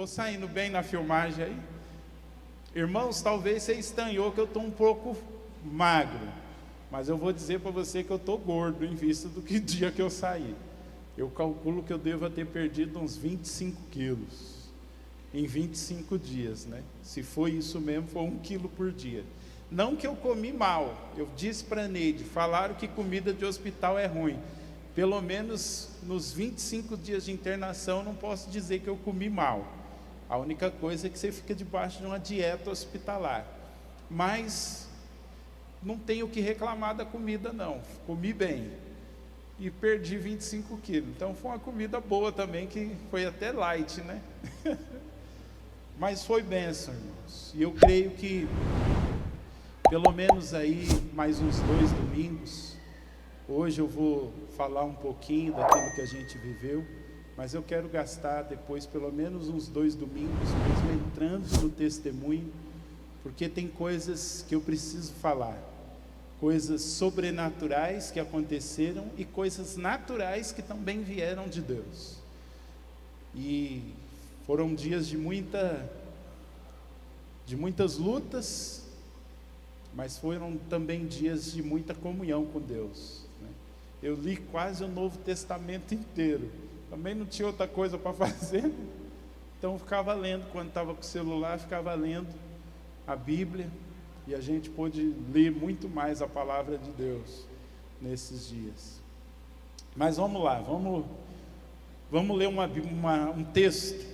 Estou saindo bem na filmagem aí? Irmãos, talvez você estranhou que eu estou um pouco magro, mas eu vou dizer para você que eu estou gordo em vista do que dia que eu saí. Eu calculo que eu devo ter perdido uns 25 quilos em 25 dias, né? Se foi isso mesmo, foi 1 quilo por dia. Não que eu comi mal, eu disse para a Neide, falaram que comida de hospital é ruim. Pelo menos nos 25 dias de internação, não posso dizer que eu comi mal. A única coisa é que você fica debaixo de uma dieta hospitalar. Mas não tenho o que reclamar da comida não, comi bem. E perdi 25 quilos. Então foi uma comida boa também, que foi até light, né? Mas foi bênção, irmãos. E eu creio que pelo menos aí mais uns 2 domingos, hoje eu vou falar um pouquinho daquilo que a gente viveu, mas eu quero gastar depois pelo menos uns 2 domingos mesmo entrando no testemunho, porque tem coisas que eu preciso falar, coisas sobrenaturais que aconteceram e coisas naturais que também vieram de Deus. E foram dias de muitas lutas, mas foram também dias de muita comunhão com Deus, né? Eu li quase o Novo Testamento inteiro, também não tinha outra coisa para fazer, então eu ficava lendo, quando estava com o celular, ficava lendo a Bíblia, e a gente pôde ler muito mais a palavra de Deus nesses dias. Mas vamos lá, vamos ler um texto.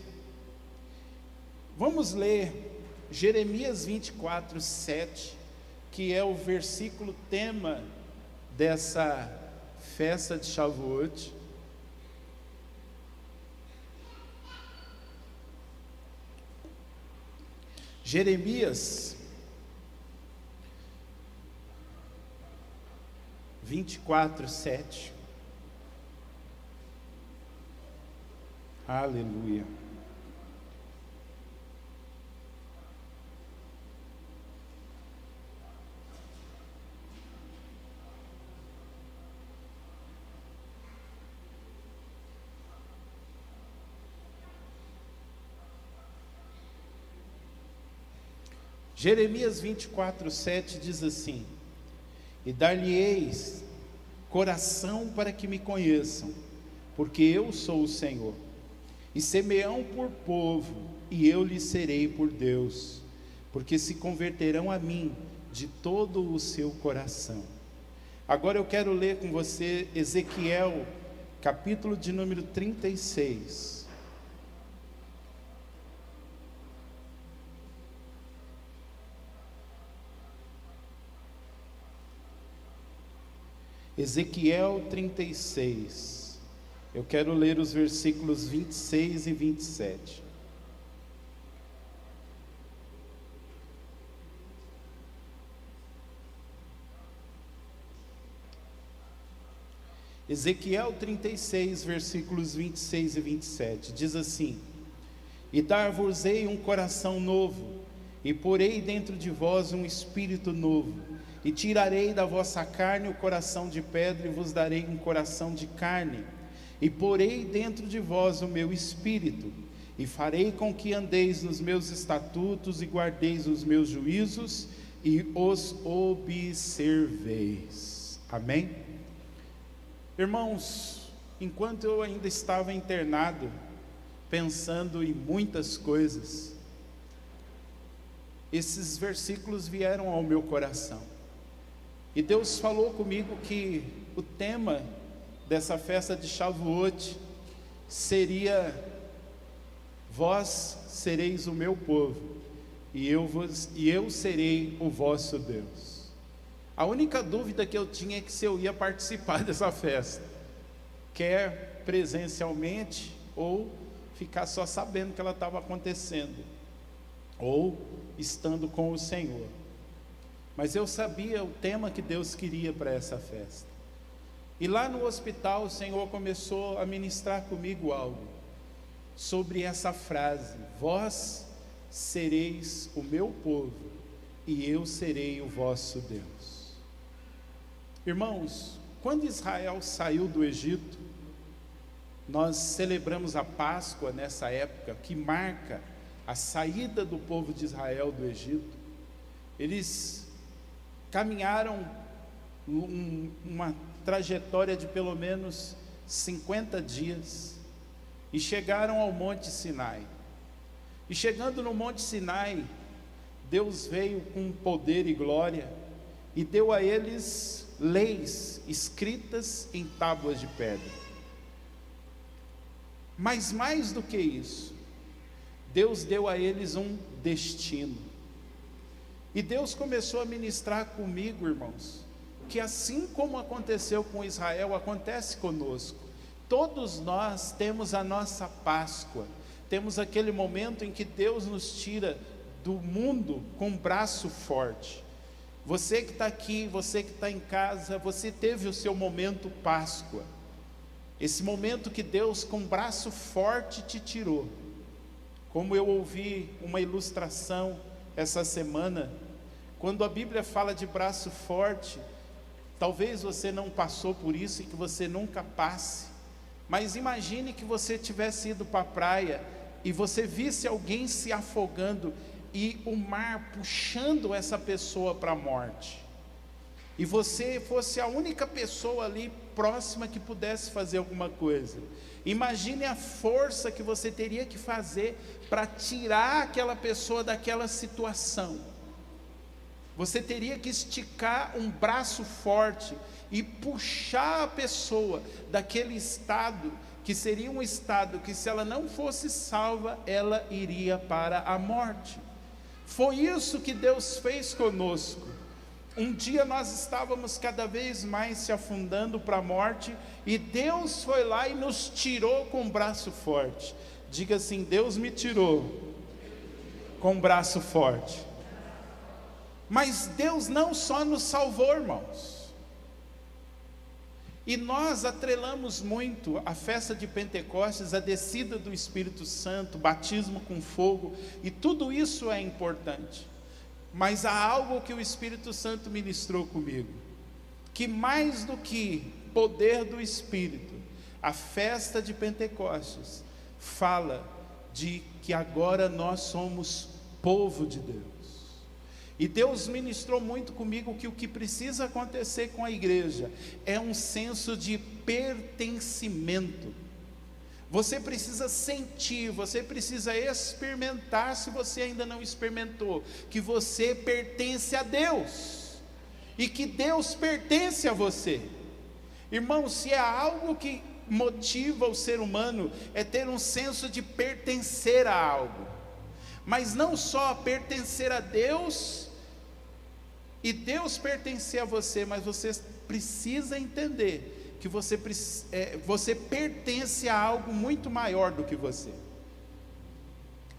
Vamos ler Jeremias 24, 7, que é o versículo tema dessa festa de Shavuot. Jeremias 24, 7. Aleluia. Jeremias 24, 7 diz assim: e dar-lhe-eis coração para que me conheçam, porque eu sou o Senhor, e ser-me-ão por povo, e eu lhes serei por Deus, porque se converterão a mim de todo o seu coração. Agora eu quero ler com você Ezequiel, capítulo de número 36. Ezequiel 36, eu quero ler os versículos 26 e 27. Ezequiel 36, versículos 26 e 27, diz assim: e dar-vos-ei um coração novo, e porei dentro de vós um espírito novo, e tirarei da vossa carne o coração de pedra, e vos darei um coração de carne, e porei dentro de vós o meu espírito, e farei com que andeis nos meus estatutos, e guardeis os meus juízos, e os observeis. Amém? Irmãos, enquanto eu ainda estava internado, pensando em muitas coisas, esses versículos vieram ao meu coração. E Deus falou comigo que o tema dessa festa de Shavuot seria: vós sereis o meu povo, e eu serei o vosso Deus. A única dúvida que eu tinha é que se eu ia participar dessa festa, quer presencialmente ou ficar só sabendo que ela estava acontecendo, ou estando com o Senhor. Mas eu sabia o tema que Deus queria para essa festa. E lá no hospital o Senhor começou a ministrar comigo algo sobre essa frase: vós sereis o meu povo, e eu serei o vosso Deus. Irmãos, quando Israel saiu do Egito, Nós celebramos a Páscoa nessa época, que marca a saída do povo de Israel do Egito. Eles caminharam uma trajetória de pelo menos 50 dias e chegaram ao Monte Sinai. E chegando no Monte Sinai, Deus veio com poder e glória e deu a eles leis escritas em tábuas de pedra. Mas mais do que isso, Deus deu a eles um destino. E Deus começou a ministrar comigo, irmãos, que assim como aconteceu com Israel, acontece conosco. Todos nós temos a nossa Páscoa, temos aquele momento em que Deus nos tira do mundo com um braço forte. Você que está aqui, você que está em casa, você teve o seu momento Páscoa. Esse momento que Deus com um braço forte te tirou. Como eu ouvi uma ilustração essa semana, quando a Bíblia fala de braço forte, talvez você não passou por isso e que você nunca passe, mas imagine que você tivesse ido para a praia e você visse alguém se afogando e o mar puxando essa pessoa para a morte, e você fosse a única pessoa ali próxima que pudesse fazer alguma coisa. Imagine a força que você teria que fazer para tirar aquela pessoa daquela situação. Você teria que esticar um braço forte e puxar a pessoa daquele estado, que seria um estado que, se ela não fosse salva, ela iria para a morte. Foi isso que Deus fez conosco. Um dia nós estávamos cada vez mais se afundando para a morte, e Deus foi lá e nos tirou com um braço forte. Diga assim: Deus me tirou com um braço forte. Mas Deus não só nos salvou, irmãos, e nós atrelamos muito a festa de Pentecostes, a descida do Espírito Santo, batismo com fogo, e tudo isso é importante. Mas há algo que o Espírito Santo ministrou comigo, que mais do que poder do Espírito, a festa de Pentecostes fala de que agora nós somos povo de Deus. E Deus ministrou muito comigo que o que precisa acontecer com a igreja é um senso de pertencimento. Você precisa sentir, você precisa experimentar, se você ainda não experimentou, que você pertence a Deus, e que Deus pertence a você. Irmão, se é algo que motiva o ser humano, é ter um senso de pertencer a algo, mas não só pertencer a Deus, e Deus pertencer a você, mas você precisa entender que você pertence a algo muito maior do que você.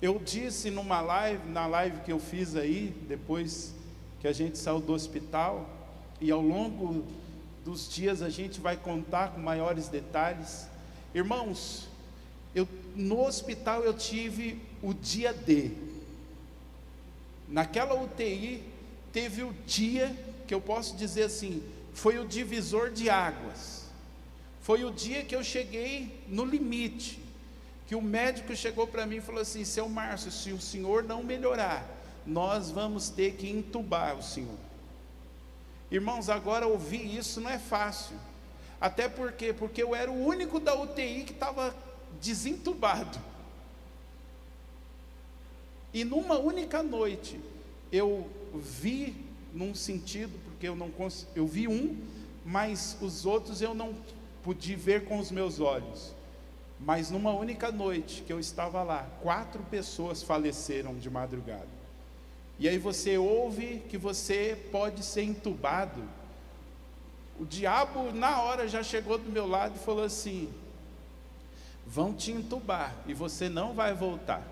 Eu disse na live que eu fiz aí, depois que a gente saiu do hospital, e ao longo dos dias a gente vai contar com maiores detalhes. Irmãos, no hospital eu tive o dia D. Naquela UTI, teve o dia que eu posso dizer assim, foi o divisor de águas. Foi o dia que eu cheguei no limite, que o médico chegou para mim e falou assim: seu Márcio, se o senhor não melhorar, nós vamos ter que entubar o senhor. Irmãos, agora ouvir isso não é fácil, até porque eu era o único da UTI que estava desentubado, e numa única noite, eu vi num sentido, porque eu vi um, mas os outros eu não pude ver com os meus olhos. Mas numa única noite que eu estava lá, 4 pessoas faleceram de madrugada. E aí você ouve que você pode ser entubado. O diabo na hora já chegou do meu lado e falou assim: vão te entubar e você não vai voltar.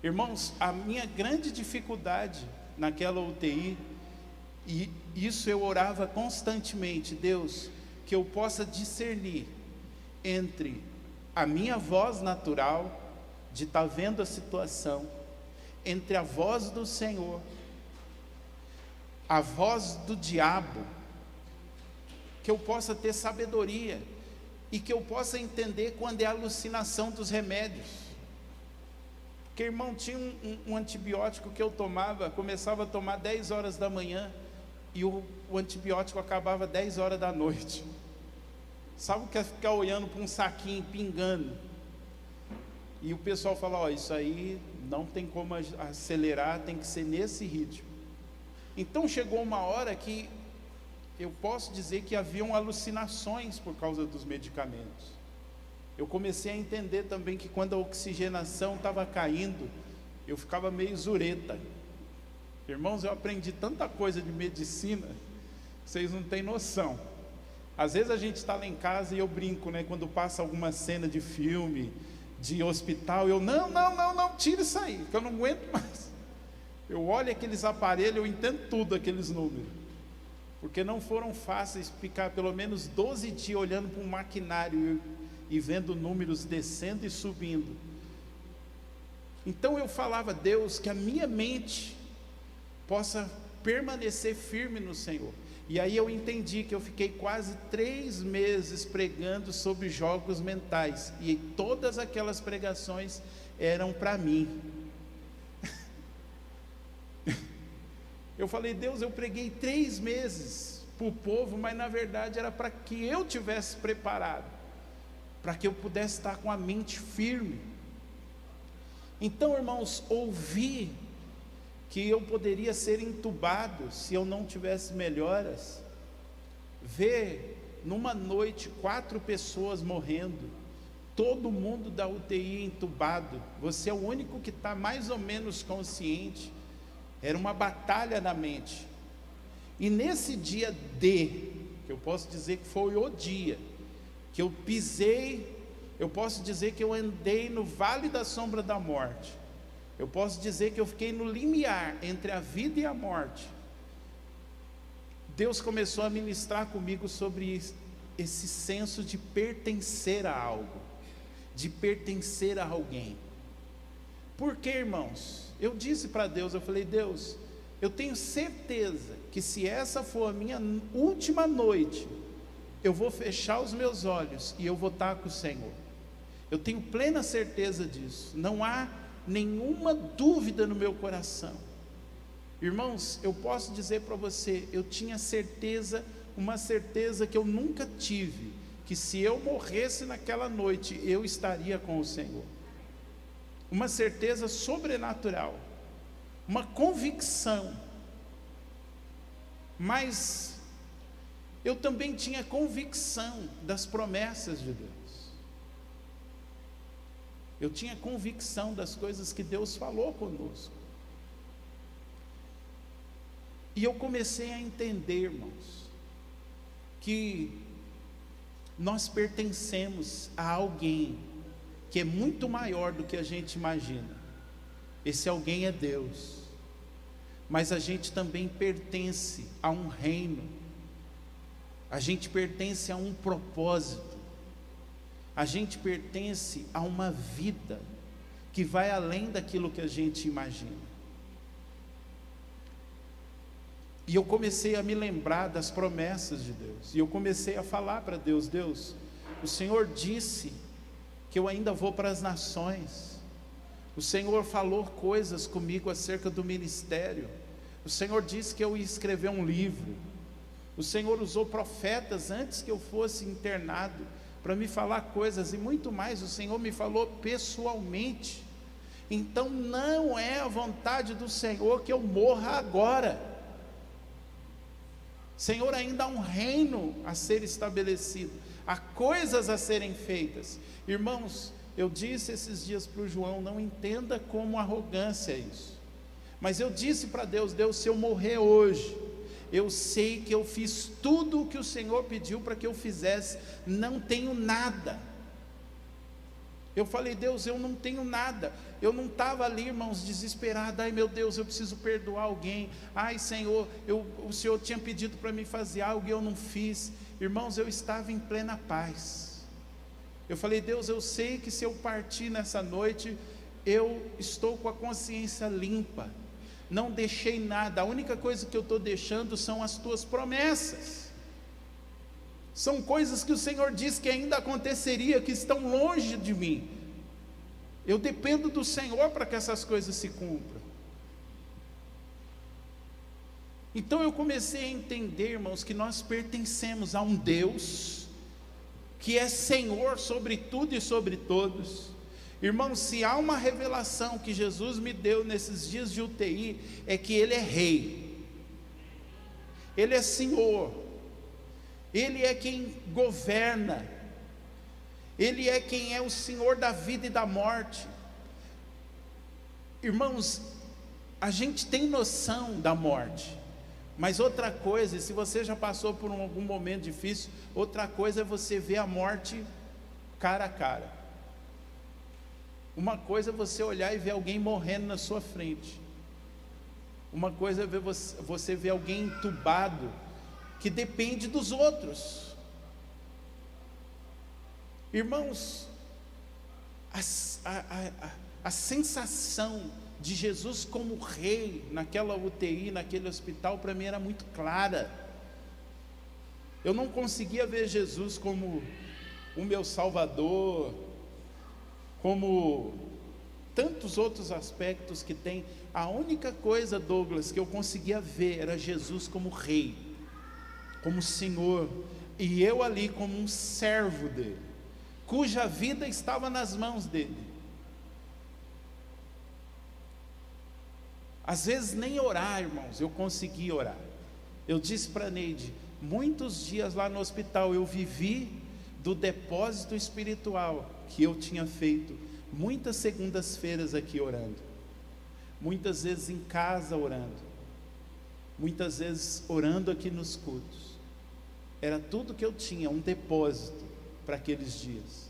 Irmãos, a minha grande dificuldade naquela UTI, e isso eu orava constantemente: Deus, que eu possa discernir entre a minha voz natural, de estar vendo a situação, entre a voz do Senhor, a voz do diabo, que eu possa ter sabedoria e que eu possa entender quando é alucinação dos remédios. Porque, irmão, tinha um antibiótico que eu tomava, começava a tomar 10 horas da manhã, e o antibiótico acabava 10 horas da noite. Sabe o que é ficar olhando para um saquinho pingando? E o pessoal fala, ó, isso aí não tem como acelerar, tem que ser nesse ritmo. Então chegou uma hora que eu posso dizer que haviam alucinações por causa dos medicamentos. Eu comecei a entender também que quando a oxigenação estava caindo, eu ficava meio zureta. Irmãos, eu aprendi tanta coisa de medicina, vocês não têm noção. Às vezes a gente está lá em casa e eu brinco, né? Quando passa alguma cena de filme, de hospital, eu, não, tira isso aí, que eu não aguento mais. Eu olho aqueles aparelhos, eu entendo tudo, aqueles números. Porque não foram fáceis ficar pelo menos 12 dias olhando para um maquinário e vendo números descendo e subindo. Então eu falava, Deus, que a minha mente possa permanecer firme no Senhor. E aí eu entendi que eu fiquei quase 3 meses pregando sobre jogos mentais, e todas aquelas pregações eram para mim. Eu falei, Deus, eu preguei 3 meses para o povo, mas na verdade era para que eu tivesse preparado, para que eu pudesse estar com a mente firme. Então, irmãos, ouvi que eu poderia ser entubado se eu não tivesse melhoras, ver numa noite 4 pessoas morrendo, todo mundo da UTI entubado, você é o único que está mais ou menos consciente. Era uma batalha na mente. E nesse dia D, que eu posso dizer que foi o dia que eu pisei, eu posso dizer que eu andei no vale da sombra da morte, eu posso dizer que eu fiquei no limiar entre a vida e a morte. Deus começou a ministrar comigo sobre esse senso de pertencer a algo, de pertencer a alguém. Por quê, irmãos? Eu disse para Deus, eu falei, Deus, eu tenho certeza que se essa for a minha última noite, eu vou fechar os meus olhos e eu vou estar com o Senhor. Eu tenho plena certeza disso, não há nenhuma dúvida no meu coração. Irmãos, eu posso dizer para você, eu tinha certeza, uma certeza que eu nunca tive, que se eu morresse naquela noite, eu estaria com o Senhor. Uma certeza sobrenatural, uma convicção, mas eu também tinha convicção das promessas de Deus. Eu tinha convicção das coisas que Deus falou conosco. E eu comecei a entender, irmãos, que nós pertencemos a alguém que é muito maior do que a gente imagina. Esse alguém é Deus. Mas a gente também pertence a um reino. A gente pertence a um propósito. A gente pertence a uma vida que vai além daquilo que a gente imagina. E eu comecei a me lembrar das promessas de Deus. E eu comecei a falar para Deus, Deus, o Senhor disse que eu ainda vou para as nações. O Senhor falou coisas comigo acerca do ministério. O Senhor disse que eu ia escrever um livro. O Senhor usou profetas antes que eu fosse internado para me falar coisas e muito mais. O Senhor me falou pessoalmente. Então não é a vontade do Senhor que eu morra agora. Senhor, ainda há um reino a ser estabelecido, há coisas a serem feitas. Irmãos, eu disse esses dias para o João, não entenda como arrogância isso, mas eu disse para Deus, Deus, se eu morrer hoje, eu sei que eu fiz tudo o que o Senhor pediu para que eu fizesse, não tenho nada. Eu falei, Deus, eu não tenho nada. Eu não estava ali, irmãos, desesperado. Ai meu Deus, eu preciso perdoar alguém. Ai Senhor, o Senhor tinha pedido para mim fazer algo e eu não fiz. Irmãos, eu estava em plena paz. Eu falei, Deus, eu sei que se eu partir nessa noite, eu estou com a consciência limpa. Não deixei nada. A única coisa que eu estou deixando são as tuas promessas. São coisas que o Senhor diz que ainda aconteceria, que estão longe de mim. Eu dependo do Senhor para que essas coisas se cumpram. Então eu comecei a entender, irmãos, que nós pertencemos a um Deus que é Senhor sobre tudo e sobre todos. Irmãos, se há uma revelação que Jesus me deu nesses dias de UTI, é que Ele é Rei, Ele é Senhor, Ele é quem governa, Ele é quem é o Senhor da vida e da morte. Irmãos, a gente tem noção da morte, mas outra coisa, se você já passou por algum momento difícil, outra coisa é você ver a morte cara a cara. Uma coisa é você olhar e ver alguém morrendo na sua frente. Uma coisa é você ver alguém entubado, que depende dos outros. Irmãos, a sensação de Jesus como rei naquela UTI, naquele hospital, para mim era muito clara. Eu não conseguia ver Jesus como o meu Salvador, como tantos outros aspectos que tem. A única coisa, Douglas, que eu conseguia ver era Jesus como rei, como Senhor, e eu ali como um servo dele, cuja vida estava nas mãos dele. Às vezes nem orar, irmãos, eu conseguia orar. Eu disse para Neide, muitos dias lá no hospital eu vivi do depósito espiritual que eu tinha feito, muitas segundas-feiras aqui orando, muitas vezes em casa orando, muitas vezes orando aqui nos cultos. Era tudo que eu tinha, um depósito para aqueles dias,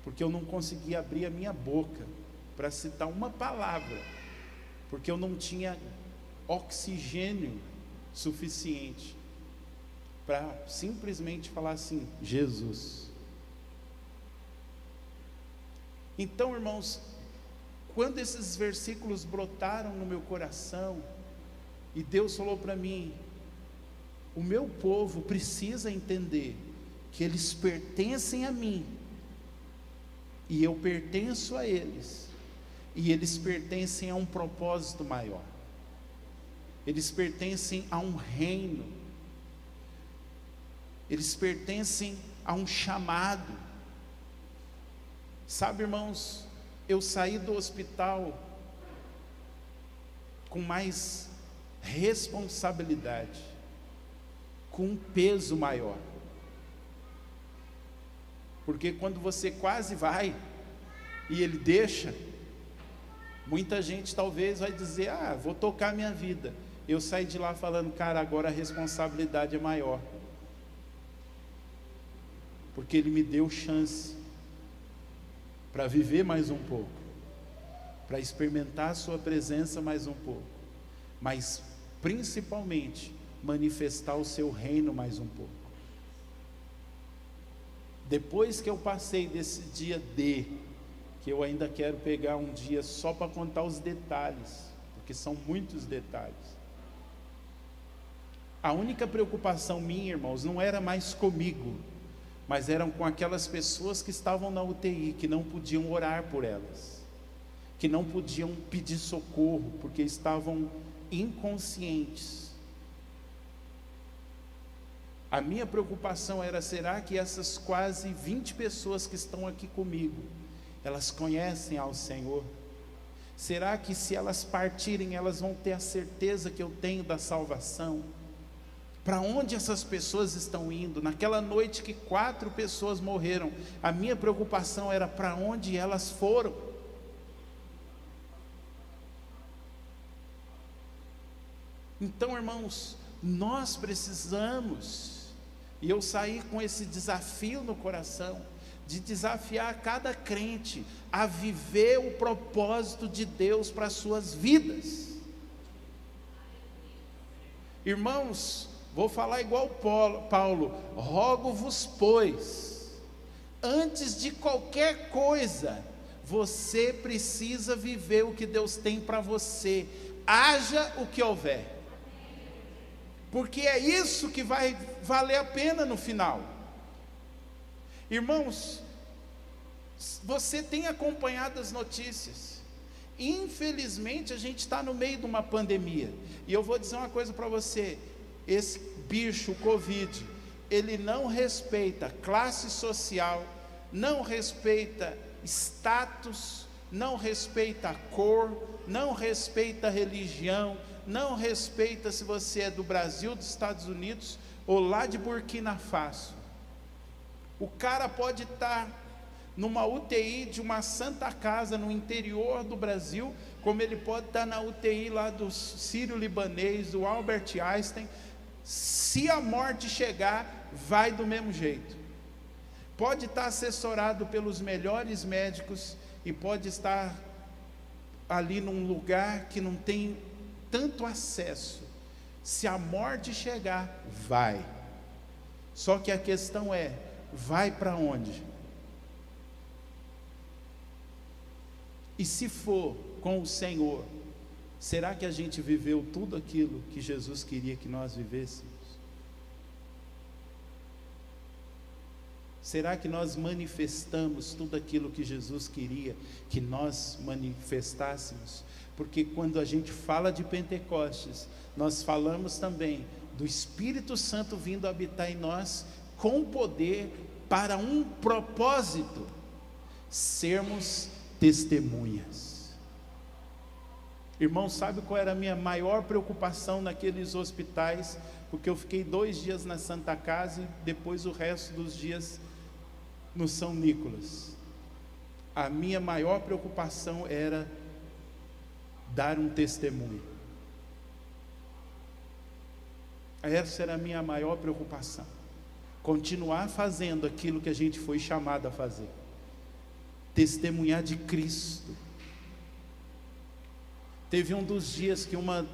porque eu não conseguia abrir a minha boca para citar uma palavra, porque eu não tinha oxigênio suficiente para simplesmente falar assim, Jesus. Então, irmãos, quando esses versículos brotaram no meu coração, e Deus falou para mim, o meu povo precisa entender que eles pertencem a mim, e eu pertenço a eles, e eles pertencem a um propósito maior, eles pertencem a um reino, eles pertencem a um chamado. Sabe, irmãos, eu saí do hospital com mais responsabilidade, com um peso maior, porque quando você quase vai e ele deixa, muita gente talvez vai dizer, vou tocar minha vida. Eu saí de lá falando, cara, agora a responsabilidade é maior, porque ele me deu chance para viver mais um pouco, para experimentar a sua presença mais um pouco, mas principalmente manifestar o seu reino mais um pouco. Depois que eu passei desse dia que eu ainda quero pegar um dia só para contar os detalhes, porque são muitos detalhes. A única preocupação minha, irmãos, não era mais comigo, mas eram com aquelas pessoas que estavam na UTI, que não podiam orar por elas, que não podiam pedir socorro, porque estavam inconscientes. A minha preocupação era, será que essas quase 20 pessoas que estão aqui comigo, elas conhecem ao Senhor? Será que se elas partirem, elas vão ter a certeza que eu tenho da salvação? Para onde essas pessoas estão indo? Naquela noite que 4 pessoas morreram, a minha preocupação era para onde elas foram. Então, irmãos, nós precisamos, e eu saí com esse desafio no coração, de desafiar cada crente a viver o propósito de Deus para as suas vidas. Irmãos, vou falar igual Paulo, rogo-vos, pois, antes de qualquer coisa, você precisa viver o que Deus tem para você, haja o que houver. porque é isso que vai valer a pena no final. Irmãos, você tem acompanhado as notícias. Infelizmente a gente está no meio de uma pandemia, e eu vou dizer uma coisa para você: esse bicho, o Covid, ele não respeita classe social, não respeita status, não respeita cor, não respeita religião, não respeita se você é do Brasil, dos Estados Unidos ou lá de Burkina Faso. O cara pode estar numa UTI de uma santa casa no interior do Brasil, como ele pode estar na UTI lá do Sírio-Libanês, do Albert Einstein. Se a morte chegar, vai do mesmo jeito. Pode estar assessorado pelos melhores médicos e pode estar ali num lugar que não tem tanto acesso. Se a morte chegar, vai. Só que a questão é, vai para onde? E se for com o Senhor, será que a gente viveu tudo aquilo que Jesus queria que nós vivêssemos? Será que nós manifestamos tudo aquilo que Jesus queria que nós manifestássemos? Porque quando a gente fala de Pentecostes, nós falamos também do Espírito Santo vindo habitar em nós com poder para um propósito: sermos testemunhas. Irmão, sabe qual era a minha maior preocupação naqueles hospitais? Porque eu fiquei 2 dias na Santa Casa e depois o resto dos dias no São Nicolas. A minha maior preocupação era dar um testemunho. Essa era a minha maior preocupação. Continuar fazendo aquilo que a gente foi chamado a fazer. Testemunhar de Cristo. Teve um dos dias que uma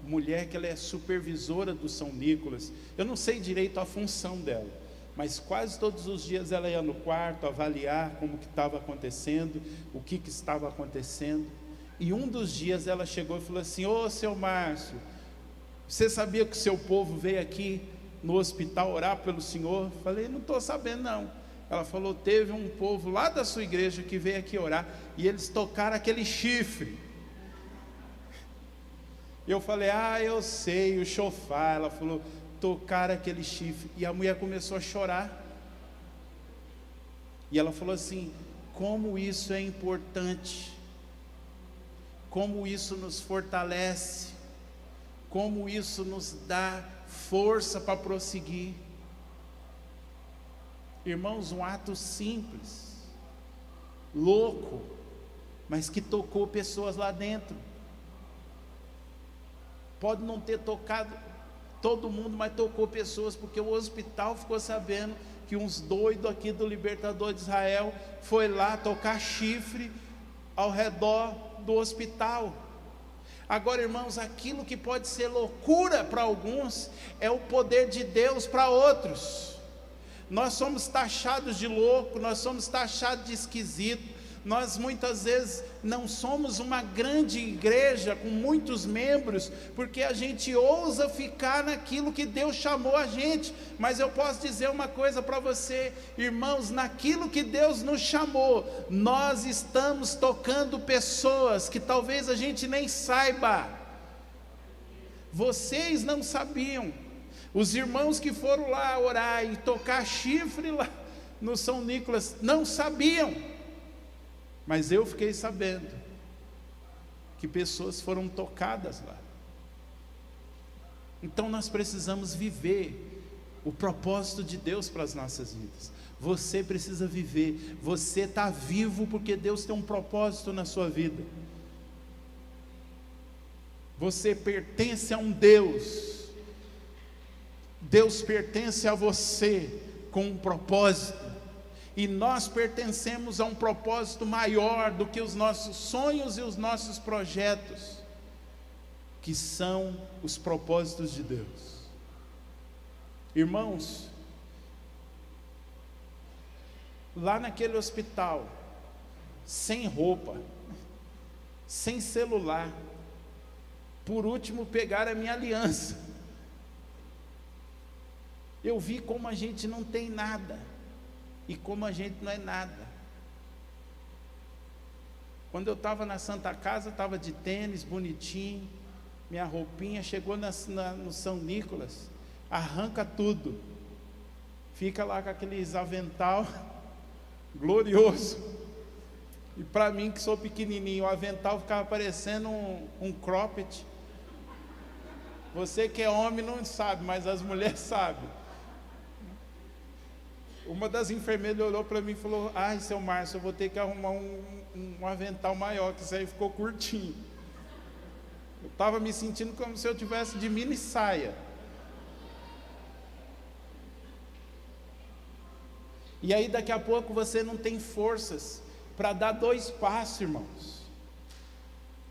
mulher, que ela é supervisora do São Nicolas, eu não sei direito a função dela, mas quase todos os dias ela ia no quarto avaliar como que estava acontecendo, o que estava acontecendo. E um dos dias ela chegou e falou assim: ô seu Márcio, você sabia que o seu povo veio aqui no hospital orar pelo senhor? Falei: não estou sabendo não. Ela falou: teve um povo lá da sua igreja que veio aqui orar, e eles tocaram aquele chifre. Eu falei: ah, eu sei, o chofar. Ela falou: tocaram aquele chifre. E a mulher começou a chorar. E ela falou assim: como isso é importante, como isso nos fortalece, como isso nos dá força para prosseguir. Irmãos, um ato simples, louco, mas que tocou pessoas lá dentro. Pode não ter tocado todo mundo, mas tocou pessoas, porque o hospital ficou sabendo que uns doidos aqui do Libertador de Israel foi lá tocar chifre ao redor do hospital. Agora, irmãos, aquilo que pode ser loucura para alguns é o poder de Deus para outros. Nós somos taxados de louco, nós somos taxados de esquisito. Nós muitas vezes não somos uma grande igreja com muitos membros, porque a gente ousa ficar naquilo que Deus chamou a gente. Mas eu posso dizer uma coisa para você, irmãos: naquilo que Deus nos chamou, nós estamos tocando pessoas que talvez a gente nem saiba. Vocês não sabiam. Os irmãos que foram lá orar e tocar chifre lá no São Nicolas não sabiam. Mas eu fiquei sabendo que pessoas foram tocadas lá. Então nós precisamos viver o propósito de Deus para as nossas vidas. Você precisa viver. Você está vivo porque Deus tem um propósito na sua vida. Você pertence a um Deus. Deus pertence a você com um propósito. E nós pertencemos a um propósito maior do que os nossos sonhos e os nossos projetos, que são os propósitos de Deus. Irmãos, lá naquele hospital, sem roupa, sem celular, por último pegaram a minha aliança. Eu vi como a gente não tem nada e como a gente não é nada. Quando eu estava na Santa Casa, estava de tênis, bonitinho, minha roupinha, chegou no São Nicolas, arranca tudo, fica lá com aqueles avental glorioso, e para mim que sou pequenininho, o avental ficava parecendo um cropped. Você que é homem não sabe, mas as mulheres sabem. Uma das enfermeiras olhou para mim e falou: ai, seu Márcio, eu vou ter que arrumar um avental maior, que isso aí ficou curtinho. Eu estava me sentindo como se eu tivesse de mini saia. E aí daqui a pouco você não tem forças para dar 2 passos, irmãos.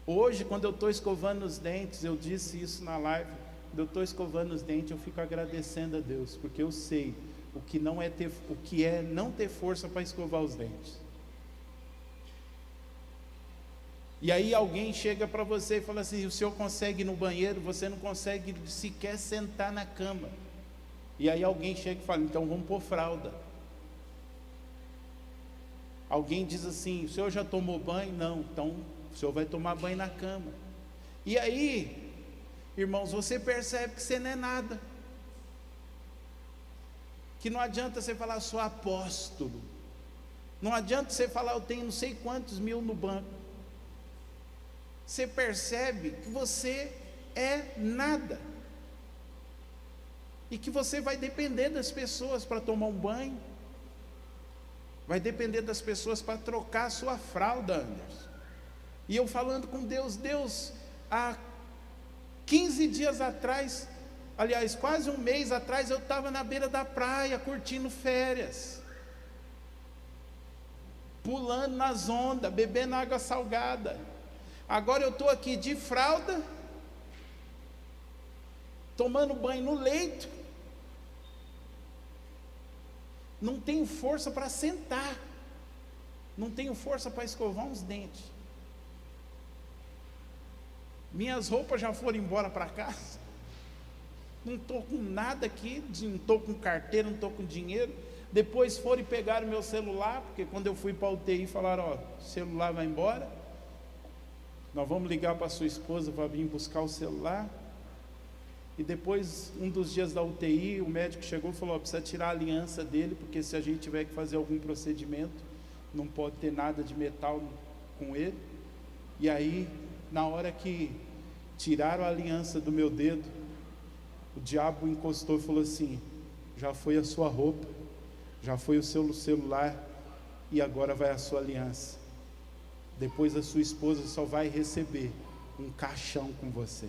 Hoje, quando eu estou escovando os dentes, eu disse isso na live, quando eu estou escovando os dentes, eu fico agradecendo a Deus, porque eu sei o que é não ter força para escovar os dentes. E aí alguém chega para você e fala assim: o senhor consegue ir no banheiro, você não consegue sequer sentar na cama. E aí alguém chega e fala: então vamos pôr fralda. Alguém diz assim: o senhor já tomou banho? Não, então o senhor vai tomar banho na cama. E aí, irmãos, você percebe que você não é nada, que não adianta você falar sou apóstolo, não adianta você falar eu tenho não sei quantos mil no banco. Você percebe que você é nada, e que você vai depender das pessoas para tomar um banho, vai depender das pessoas para trocar a sua fralda, Anderson. E eu falando com Deus: Deus, há 15 dias atrás, aliás, quase um mês atrás, eu estava na beira da praia, curtindo férias, pulando nas ondas, bebendo água salgada. Agora eu estou aqui de fralda, tomando banho no leito, não tenho força para sentar, não tenho força para escovar uns dentes. Minhas roupas já foram embora para casa, não estou com nada aqui, não estou com carteira, não estou com dinheiro. Depois foram e pegaram meu celular, porque quando eu fui para a UTI falaram: ó, o celular vai embora, nós vamos ligar para a sua esposa para vir buscar o celular. E depois, um dos dias da UTI, o médico chegou e falou: ó, precisa tirar a aliança dele, porque se a gente tiver que fazer algum procedimento, não pode ter nada de metal com ele. E aí, na hora que tiraram a aliança do meu dedo, o diabo encostou e falou assim: já foi a sua roupa, já foi o seu celular, e agora vai a sua aliança. Depois a sua esposa só vai receber um caixão com você.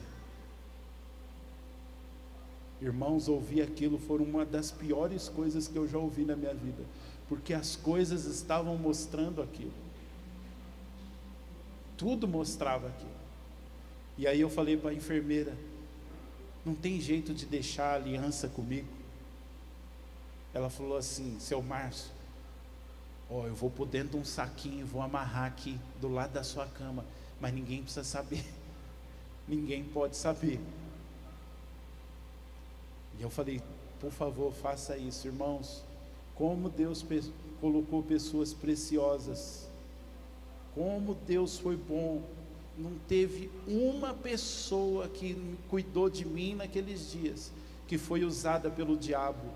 Irmãos, ouvir aquilo foi uma das piores coisas que eu já ouvi na minha vida, porque as coisas estavam mostrando aquilo, tudo mostrava aquilo. E aí eu falei para a enfermeira: não tem jeito de deixar a aliança comigo? Ela falou assim: seu Márcio, ó, eu vou por dentro de um saquinho, vou amarrar aqui do lado da sua cama, mas ninguém precisa saber, ninguém pode saber. E eu falei: por favor, faça isso. Irmãos, como Deus colocou pessoas preciosas, como Deus foi bom. Não teve uma pessoa que cuidou de mim naqueles dias que foi usada pelo diabo.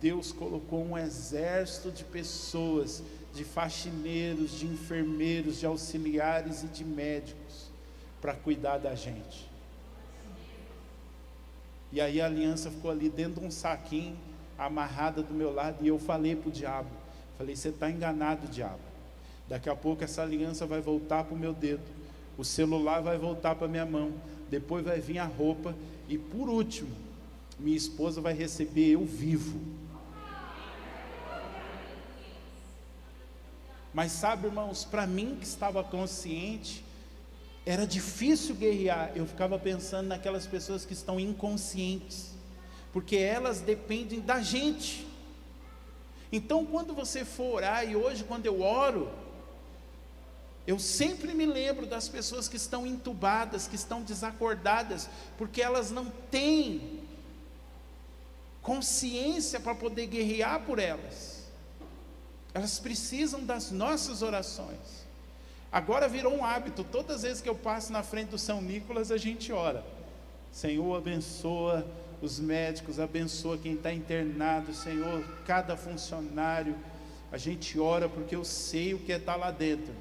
Deus colocou um exército de pessoas, de faxineiros, de enfermeiros, de auxiliares e de médicos para cuidar da gente. E aí a aliança ficou ali dentro de um saquinho, amarrada do meu lado, e eu falei para o diabo, falei: você está enganado, diabo, daqui a pouco essa aliança vai voltar para o meu dedo, o celular vai voltar para a minha mão, depois vai vir a roupa, e por último, minha esposa vai receber eu vivo. Mas sabe, irmãos, para mim que estava consciente, era difícil guerrear. Eu ficava pensando naquelas pessoas que estão inconscientes, porque elas dependem da gente. Então quando você for orar, e hoje quando eu oro, eu sempre me lembro das pessoas que estão entubadas, que estão desacordadas, porque elas não têm consciência para poder guerrear por elas. Elas precisam das nossas orações. Agora virou um hábito, todas as vezes que eu passo na frente do São Nicolas, a gente ora. Senhor, abençoa os médicos, abençoa quem está internado, Senhor, cada funcionário. A gente ora porque eu sei o que é estar lá dentro.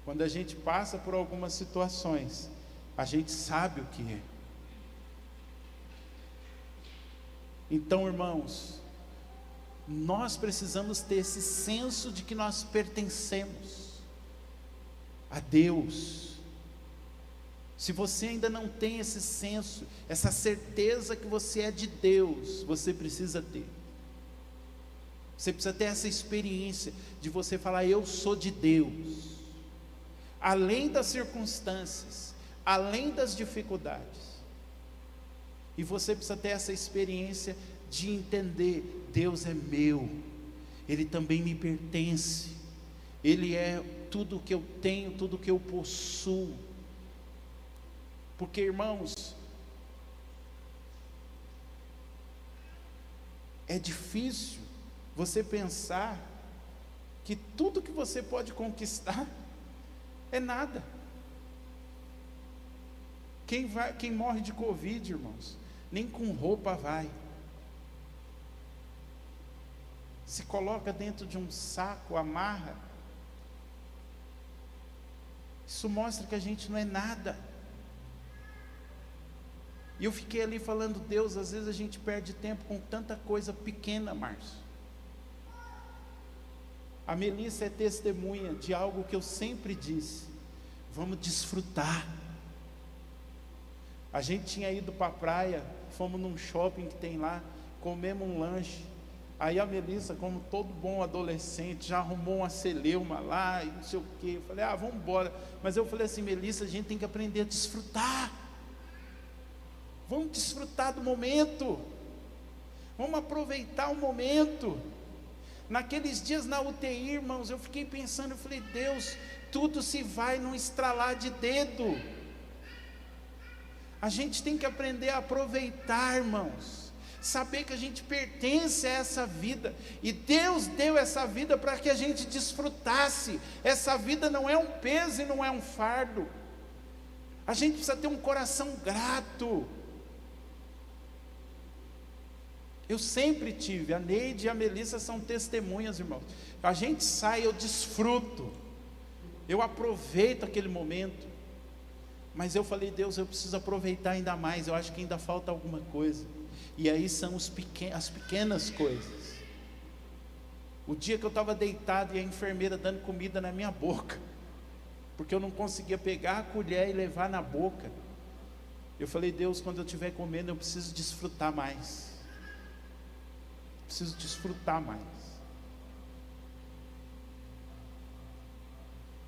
Quando a gente passa por algumas situações, a gente sabe o que é. Então, irmãos, nós precisamos ter esse senso de que nós pertencemos a Deus. Se você ainda não tem esse senso, essa certeza que você é de Deus, você precisa ter. Você precisa ter essa experiência de você falar: eu sou de Deus. Além das circunstâncias, além das dificuldades. E você precisa ter essa experiência de entender: Deus é meu, Ele também me pertence, Ele é tudo que eu tenho, tudo que eu possuo. Porque, irmãos, é difícil você pensar que tudo que você pode conquistar é nada. Quem morre de Covid, irmãos, nem com roupa vai. Se coloca dentro de um saco, amarra. Isso mostra que a gente não é nada. E eu fiquei ali falando: Deus, às vezes a gente perde tempo com tanta coisa pequena, Márcio. A Melissa é testemunha de algo que eu sempre disse: vamos desfrutar. A gente tinha ido para a praia, fomos num shopping que tem lá, comemos um lanche. Aí a Melissa, como todo bom adolescente, já arrumou uma celeuma lá e não sei o que. Eu falei: vamos embora. Mas eu falei assim: Melissa, a gente tem que aprender a desfrutar. Vamos desfrutar do momento. Vamos aproveitar o momento. Naqueles dias na UTI, irmãos, eu fiquei pensando, eu falei: Deus, tudo se vai num estralar de dedo. A gente tem que aprender a aproveitar, irmãos. Saber que a gente pertence a essa vida. E Deus deu essa vida para que a gente desfrutasse. Essa vida não é um peso e não é um fardo. A gente precisa ter um coração grato. Eu sempre tive, a Neide e a Melissa são testemunhas, irmãos. A gente sai, eu desfruto, eu aproveito aquele momento. Mas eu falei: Deus, eu preciso aproveitar ainda mais, eu acho que ainda falta alguma coisa. E aí são as pequenas coisas. O dia que eu estava deitado e a enfermeira dando comida na minha boca, porque eu não conseguia pegar a colher e levar na boca, eu falei: Deus, quando eu estiver comendo, eu preciso desfrutar mais. Preciso desfrutar mais.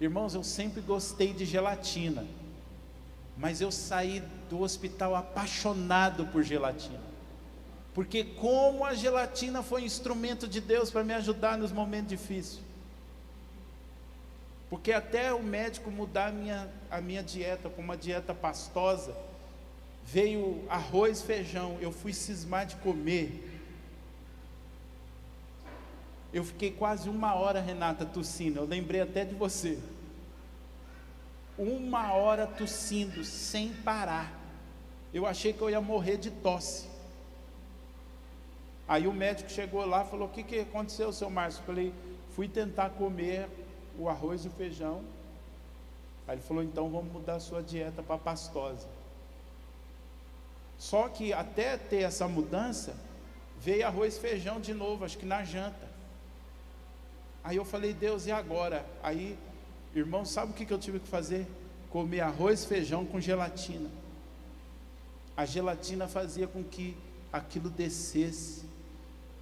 Irmãos, eu sempre gostei de gelatina, mas eu saí do hospital apaixonado por gelatina, porque como a gelatina foi instrumento de Deus para me ajudar nos momentos difíceis. Porque até o médico mudar a minha dieta para uma dieta pastosa, veio arroz, feijão, eu fui cismar de comer. Eu fiquei quase 1 hora, Renata, tossindo. Eu lembrei até de você. 1 hora tossindo, sem parar. Eu achei que eu ia morrer de tosse. Aí o médico chegou lá e falou: o que aconteceu, seu Márcio? Eu falei: fui tentar comer o arroz e o feijão. Aí ele falou: então vamos mudar a sua dieta para pastosa. Só que até ter essa mudança, veio arroz e feijão de novo, acho que na janta. Aí eu falei: Deus, e agora? Aí, irmão, sabe o que eu tive que fazer? Comer arroz e feijão com gelatina. A gelatina fazia com que aquilo descesse.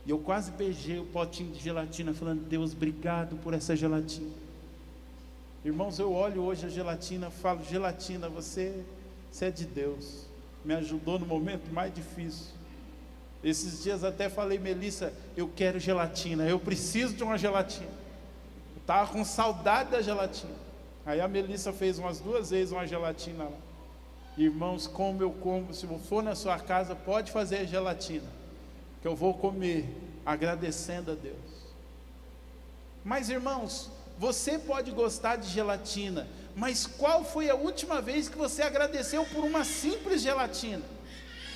E eu quase beijei o potinho de gelatina, falando: Deus, obrigado por essa gelatina. Irmãos, eu olho hoje a gelatina, falo: gelatina, você é de Deus. Me ajudou no momento mais difícil. Esses dias até falei: Melissa, eu quero gelatina, eu preciso de uma gelatina. Eu estava com saudade da gelatina. Aí a Melissa fez umas 2 vezes uma gelatina lá. Irmãos, como eu como, se eu for na sua casa, pode fazer gelatina, que eu vou comer, agradecendo a Deus. Mas irmãos, você pode gostar de gelatina, mas qual foi a última vez que você agradeceu por uma simples gelatina?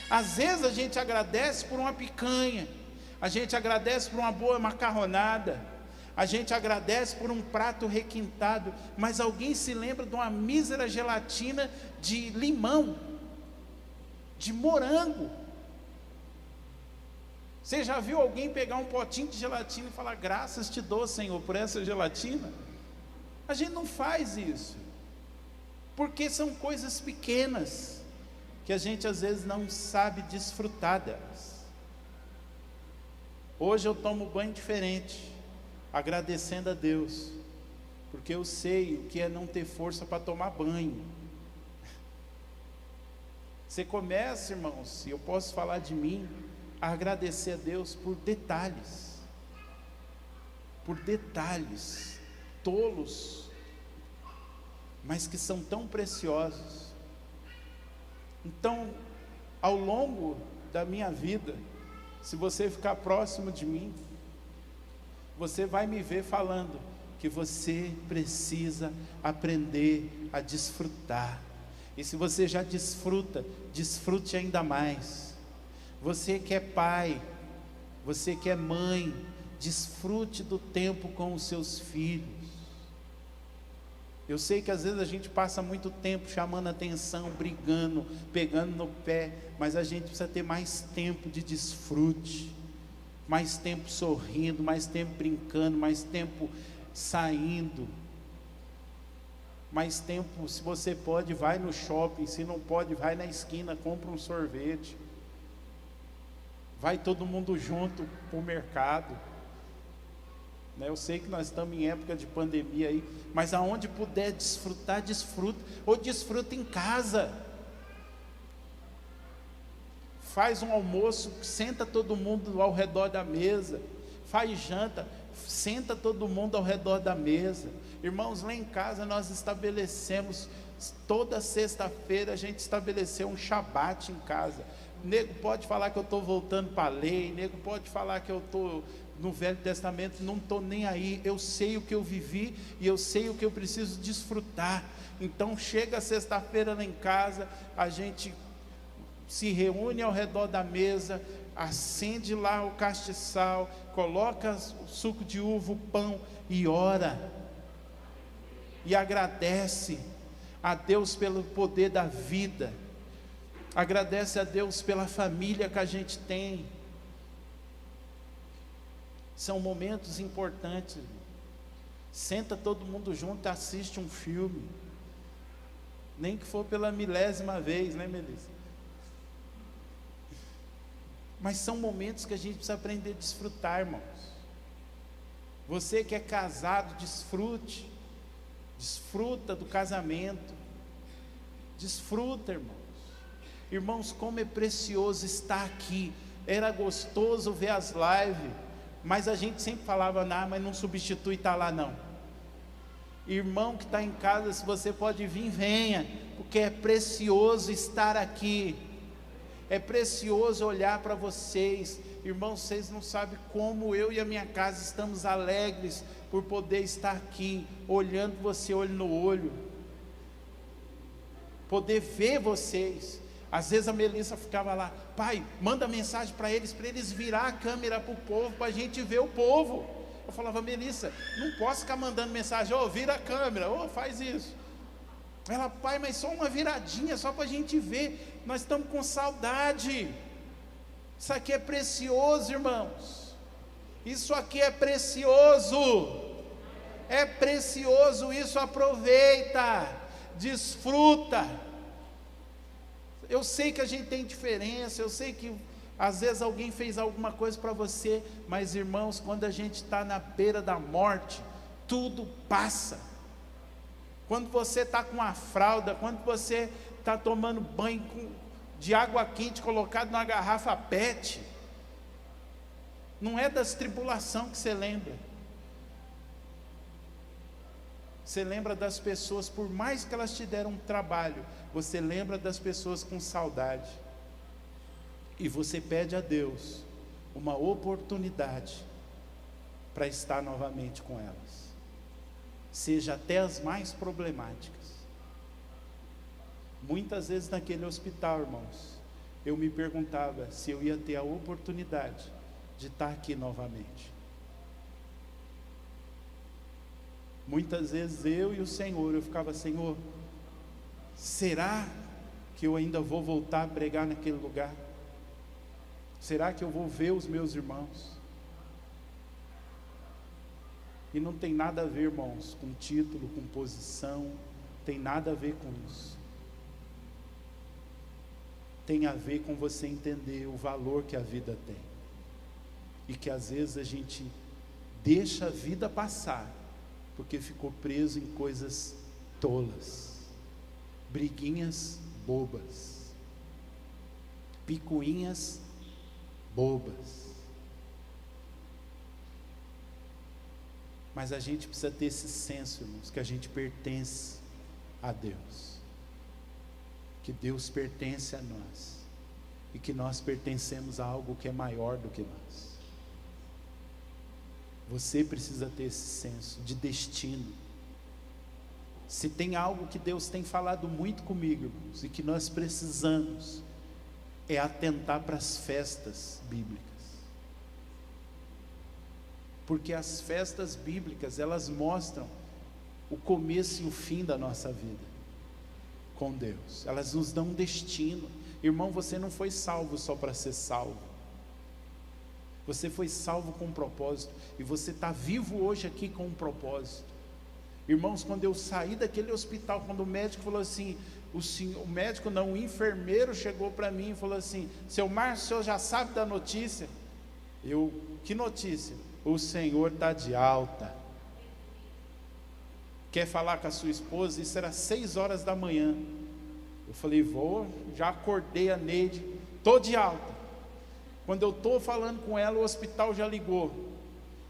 Às vezes a gente agradece por uma picanha, a gente agradece por uma boa macarronada, a gente agradece por um prato requintado, mas alguém se lembra de uma mísera gelatina de limão, de morango? Você já viu alguém pegar um potinho de gelatina e falar: graças te dou, Senhor, por essa gelatina? A gente não faz isso, porque são coisas pequenas, que a gente às vezes não sabe desfrutar delas. Hoje eu tomo banho diferente, agradecendo a Deus, porque eu sei o que é não ter força para tomar banho. Você começa, irmãos, e eu posso falar de mim, a agradecer a Deus por detalhes tolos, mas que são tão preciosos. Então, ao longo da minha vida, se você ficar próximo de mim, você vai me ver falando que você precisa aprender a desfrutar. E se você já desfruta, desfrute ainda mais. Você que é pai, você que é mãe, desfrute do tempo com os seus filhos. Eu sei que às vezes a gente passa muito tempo chamando atenção, brigando, pegando no pé, mas a gente precisa ter mais tempo de desfrute, mais tempo sorrindo, mais tempo brincando, mais tempo saindo, mais tempo, se você pode, vai no shopping, se não pode, vai na esquina, compra um sorvete, vai todo mundo junto para o mercado. Eu sei que nós estamos em época de pandemia aí, mas aonde puder desfrutar, desfruta, ou desfruta em casa. Faz um almoço, senta todo mundo ao redor da mesa, faz janta, senta todo mundo ao redor da mesa. Irmãos, lá em casa nós estabelecemos, toda sexta-feira a gente estabeleceu um shabat em casa. Nego pode falar que eu estou voltando para a lei, nego pode falar que eu estou no Velho Testamento, não estou nem aí. Eu sei o que eu vivi e eu sei o que eu preciso desfrutar. Então chega sexta-feira lá em casa, a gente se reúne ao redor da mesa, acende lá o castiçal, coloca o suco de uva, o pão e ora, e agradece a Deus pelo poder da vida, agradece a Deus pela família que a gente tem. São momentos importantes. Senta todo mundo junto e assiste um filme, nem que for pela 1000ª vez, né, Melissa? Mas são momentos que a gente precisa aprender a desfrutar, irmãos. Você que é casado, desfruta do casamento, desfruta, irmãos. Irmãos, como é precioso estar aqui. Era gostoso ver as lives, mas a gente sempre falava: não, mas não substitui estar lá não. Irmão que está em casa, se você pode vir, venha, porque é precioso estar aqui. É precioso olhar para vocês. Irmãos, vocês não sabem como eu e a minha casa estamos alegres por poder estar aqui, olhando você olho no olho, poder ver vocês. Às vezes a Melissa ficava lá: pai, manda mensagem para eles virar a câmera para o povo, para a gente ver o povo. Eu falava: Melissa, não posso ficar mandando mensagem, vira a câmera, faz isso. Ela: pai, mas só uma viradinha, só para a gente ver. Nós estamos com saudade. Isso aqui é precioso, irmãos. Isso aqui é precioso. É precioso isso, aproveita, desfruta. Eu sei que a gente tem diferença, eu sei que às vezes alguém fez alguma coisa para você, mas irmãos, quando a gente está na beira da morte, tudo passa. Quando você está com a fralda, quando você está tomando banho de água quente colocado numa garrafa PET, não é das tribulações que você lembra. Você lembra das pessoas, por mais que elas te deram um trabalho, você lembra das pessoas com saudade. E você pede a Deus uma oportunidade para estar novamente com elas, seja até as mais problemáticas. Muitas vezes naquele hospital, irmãos, eu me perguntava se eu ia ter a oportunidade de estar aqui novamente. Muitas vezes eu e o Senhor, eu ficava: Senhor, será que eu ainda vou voltar a pregar naquele lugar? Será que eu vou ver os meus irmãos? E não tem nada a ver, irmãos, com título, com posição, tem nada a ver com isso. Tem a ver com você entender o valor que a vida tem. E que às vezes a gente deixa a vida passar, porque ficou preso em coisas tolas, briguinhas bobas, picuinhas bobas. Mas a gente precisa ter esse senso, irmãos, que a gente pertence a Deus, que Deus pertence a nós, e que nós pertencemos a algo que é maior do que nós. Você precisa ter esse senso de destino. Se tem algo que Deus tem falado muito comigo, irmãos, e que nós precisamos, é atentar para as festas bíblicas. Porque as festas bíblicas, elas mostram o começo e o fim da nossa vida com Deus. Elas nos dão um destino. Irmão, você não foi salvo só para ser salvo. Você foi salvo com um propósito. E você está vivo hoje aqui com um propósito. Irmãos, quando eu saí daquele hospital, quando o médico falou assim, o enfermeiro chegou para mim e falou assim: seu Márcio, o senhor já sabe da notícia? Que notícia? O senhor está de alta. Quer falar com a sua esposa? Isso era 6 horas da manhã. Eu falei: vou, já acordei a Neide, estou de alta. Quando eu estou falando com ela, o hospital já ligou.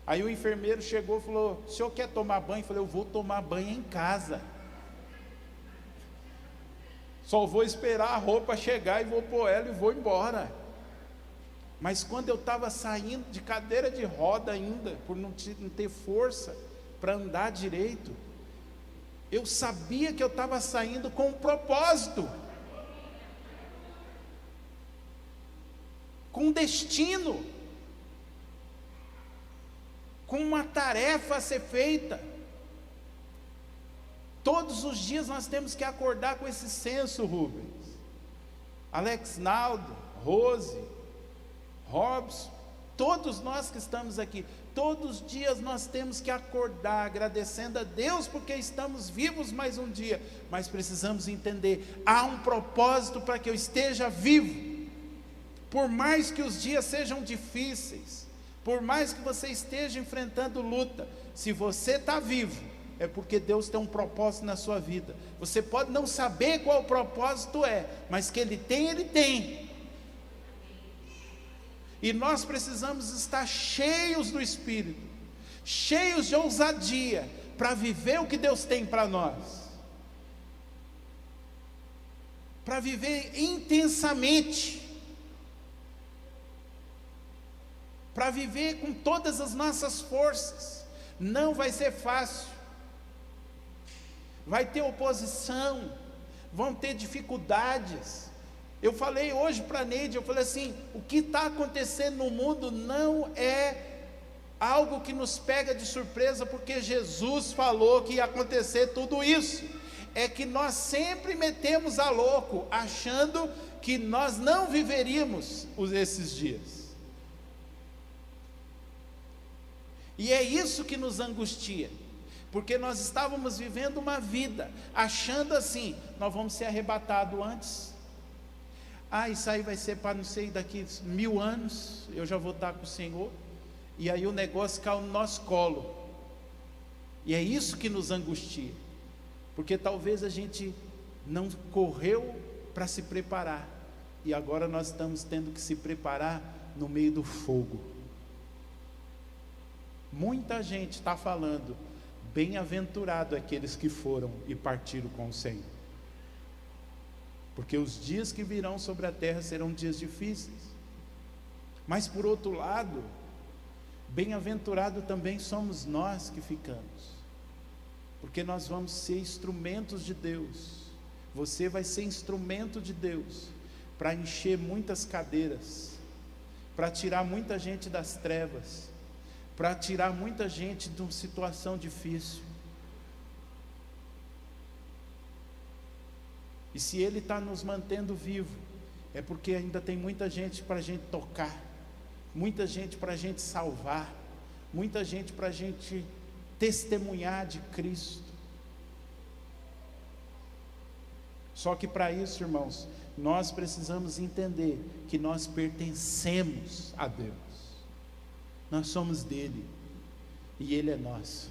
Aí o enfermeiro chegou e falou: o senhor quer tomar banho? Eu falei: eu vou tomar banho em casa. Só vou esperar a roupa chegar e vou pôr ela e vou embora. Mas quando eu estava saindo de cadeira de roda ainda, por não ter força para andar direito, eu sabia que eu estava saindo com um propósito, com um destino, com uma tarefa a ser feita. Todos os dias nós temos que acordar com esse senso, Rubens, Alex Naldo, Rose, Robson, todos nós que estamos aqui, todos os dias nós temos que acordar agradecendo a Deus porque estamos vivos mais um dia, mas precisamos entender, há um propósito para que eu esteja vivo. Por mais que os dias sejam difíceis, por mais que você esteja enfrentando luta, se você está vivo, é porque Deus tem um propósito na sua vida. Você pode não saber qual o propósito é, mas que Ele tem, Ele tem. E nós precisamos estar cheios do Espírito, cheios de ousadia, para viver o que Deus tem para nós, para viver intensamente, para viver com todas as nossas forças. Não vai ser fácil, vai ter oposição, vão ter dificuldades. Eu falei hoje para a Neide, eu falei assim: o que está acontecendo no mundo não é algo que nos pega de surpresa, porque Jesus falou que ia acontecer tudo isso. É que nós sempre metemos a louco, achando que nós não viveríamos esses dias. E é isso que nos angustia, porque nós estávamos vivendo uma vida, achando assim: nós vamos ser arrebatados antes. Isso aí vai ser para não sei, daqui 1000 anos, eu já vou estar com o Senhor. E aí o negócio cai no nosso colo. E é isso que nos angustia, porque talvez a gente não correu para se preparar, e agora nós estamos tendo que se preparar no meio do fogo. Muita gente está falando bem-aventurado aqueles que foram e partiram com o Senhor. Porque os dias que virão sobre a terra serão dias difíceis. Mas por outro lado, bem-aventurado também somos nós que ficamos. Porque nós vamos ser instrumentos de Deus. Você vai ser instrumento de Deus para encher muitas cadeiras, para tirar muita gente das trevas, para tirar muita gente de uma situação difícil. E se Ele está nos mantendo vivo, é porque ainda tem muita gente para a gente tocar, muita gente para a gente salvar, muita gente para a gente testemunhar de Cristo. Só que para isso, irmãos, nós precisamos entender que nós pertencemos a Deus. Nós somos dele e ele é nosso.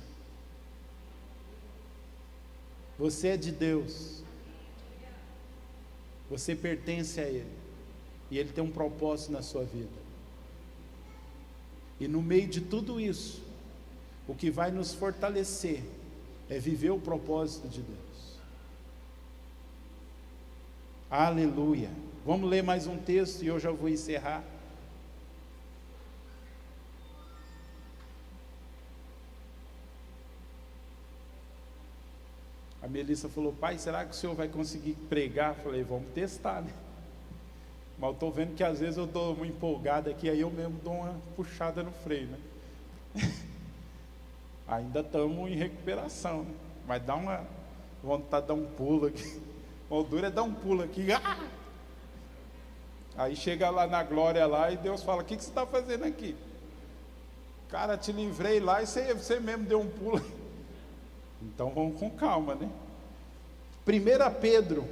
Você é de Deus. Você pertence a ele e ele tem um propósito na sua vida. E no meio de tudo isso, o que vai nos fortalecer é viver o propósito de Deus. Aleluia. Vamos ler mais um texto e eu já vou encerrar. A Melissa falou: pai, será que o senhor vai conseguir pregar? Eu falei: vamos testar, né? Mas eu estou vendo que às vezes eu dou uma empolgada aqui, aí eu mesmo dou uma puxada no freio, né? Ainda estamos em recuperação, né? Mas dá uma vontade de dar um pulo aqui. O duro é dar um pulo aqui. Aí chega lá na glória lá e Deus fala: o que você está fazendo aqui? Cara, te livrei lá e você mesmo deu um pulo. Então vamos com calma, né? 1 Pedro,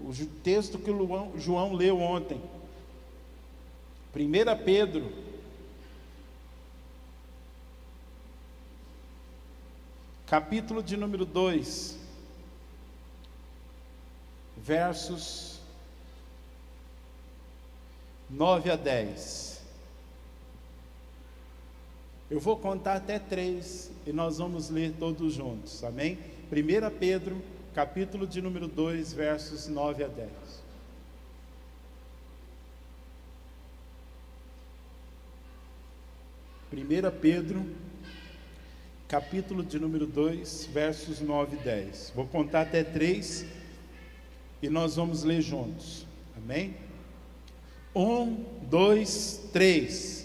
o texto que o João leu ontem. 1 Pedro, capítulo de número 2, versos 9 a 10. Eu vou contar até 3 e nós vamos ler todos juntos, amém? 1 Pedro, capítulo de número 2, versos 9 a 10. Primeira Pedro, capítulo de número 2, versos 9 e 10. Vou contar até 3 e nós vamos ler juntos, amém? 1, 2, 3.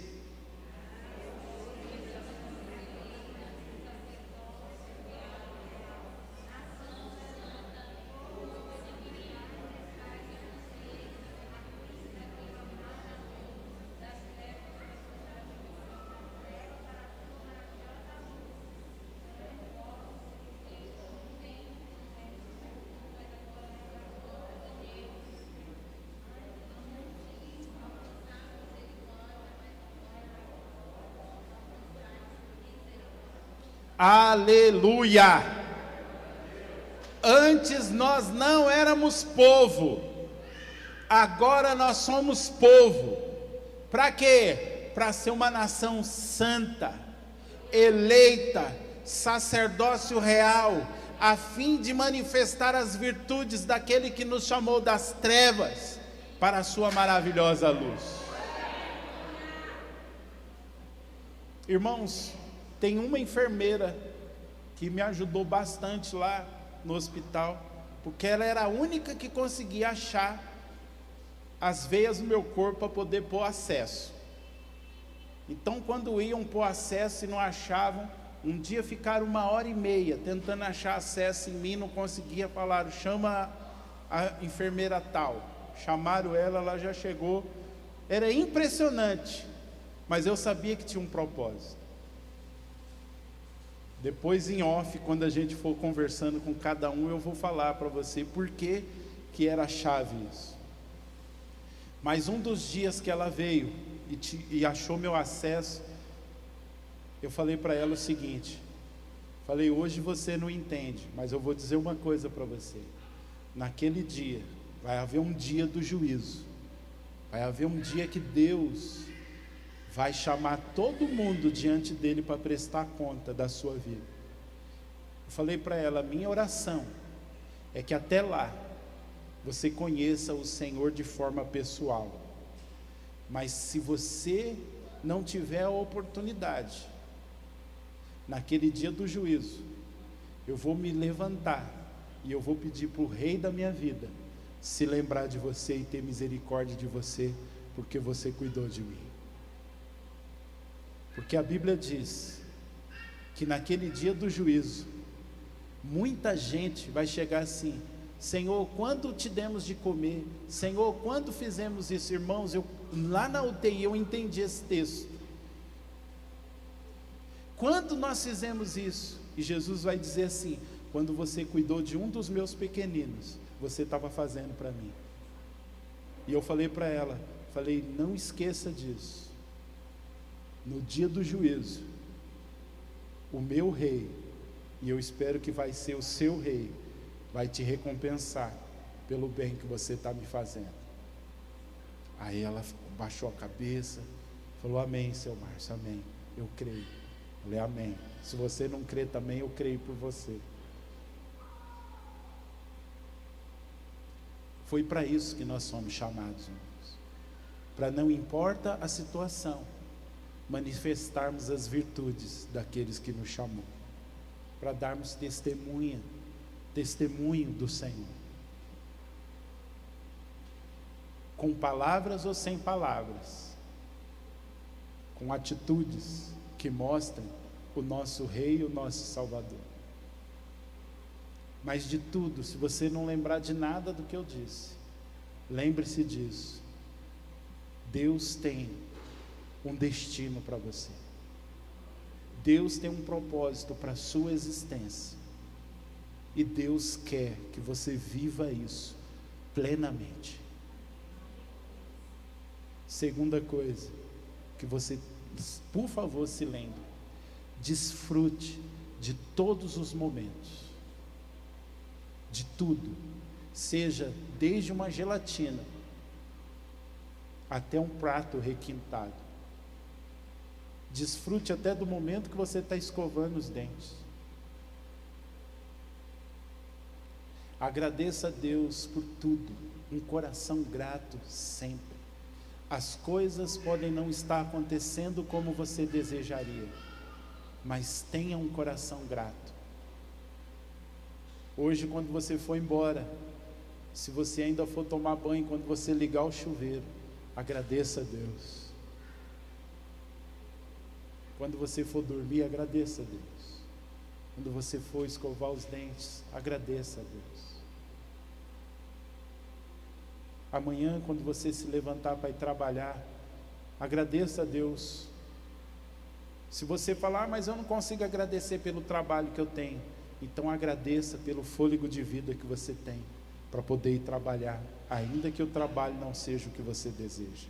Aleluia! Antes nós não éramos povo, agora nós somos povo. Para quê? Para ser uma nação santa, eleita, sacerdócio real, a fim de manifestar as virtudes daquele que nos chamou das trevas para a sua maravilhosa luz. Irmãos, tem uma enfermeira que me ajudou bastante lá no hospital, porque ela era a única que conseguia achar as veias no meu corpo para poder pôr acesso. Então, quando iam pôr acesso e não achavam, um dia ficaram 1h30 tentando achar acesso em mim, não conseguia. Falaram: chama a enfermeira tal. Chamaram ela, ela já chegou. Era impressionante, mas eu sabia que tinha um propósito. Depois em off, quando a gente for conversando com cada um, eu vou falar para você por que era a chave isso. Mas um dos dias que ela veio e achou meu acesso, eu falei para ela o seguinte: falei: hoje você não entende, mas eu vou dizer uma coisa para você. Naquele dia, vai haver um dia do juízo, vai haver um dia que Deus vai chamar todo mundo diante dele para prestar conta da sua vida. Eu falei para ela, minha oração é que até lá você conheça o Senhor de forma pessoal. Mas se você não tiver a oportunidade, naquele dia do juízo, eu vou me levantar e eu vou pedir para o Rei da minha vida se lembrar de você e ter misericórdia de você, porque você cuidou de mim. Porque a Bíblia diz que naquele dia do juízo, muita gente vai chegar assim: Senhor, quando te demos de comer? Senhor, quando fizemos isso? Irmãos, lá na UTI eu entendi esse texto. Quando nós fizemos isso? E Jesus vai dizer assim: quando você cuidou de um dos meus pequeninos, você estava fazendo para mim. E eu falei para ela, não esqueça disso. No dia do juízo, o meu rei, e eu espero que vai ser o seu rei, vai te recompensar pelo bem que você está me fazendo. Aí ela baixou a cabeça, falou: amém, seu Márcio, amém, eu creio. Eu falei: amém. Se você não crê também, eu creio por você. Foi para isso que nós somos chamados, irmãos. Para, não importa a situação, manifestarmos as virtudes daqueles que nos chamou. Para darmos testemunho do Senhor. Com palavras ou sem palavras. Com atitudes que mostrem o nosso Rei e o nosso Salvador. Mas de tudo, se você não lembrar de nada do que eu disse, lembre-se disso: Deus tem um destino para você. Deus tem um propósito para a sua existência. E Deus quer que você viva isso plenamente. Segunda coisa, que você, por favor, se lembre: desfrute de todos os momentos. De tudo, seja desde uma gelatina até um prato requintado. Desfrute até do momento que você está escovando os dentes. Agradeça a Deus por tudo, um coração grato sempre. As coisas podem não estar acontecendo como você desejaria, mas tenha um coração grato. Hoje, quando você for embora, se você ainda for tomar banho, quando você ligar o chuveiro, agradeça a Deus. Quando você for dormir, agradeça a Deus. Quando você for escovar os dentes, agradeça a Deus. Amanhã, quando você se levantar para ir trabalhar, agradeça a Deus. Se você falar: mas eu não consigo agradecer pelo trabalho que eu tenho, então agradeça pelo fôlego de vida que você tem, para poder ir trabalhar, ainda que o trabalho não seja o que você deseja.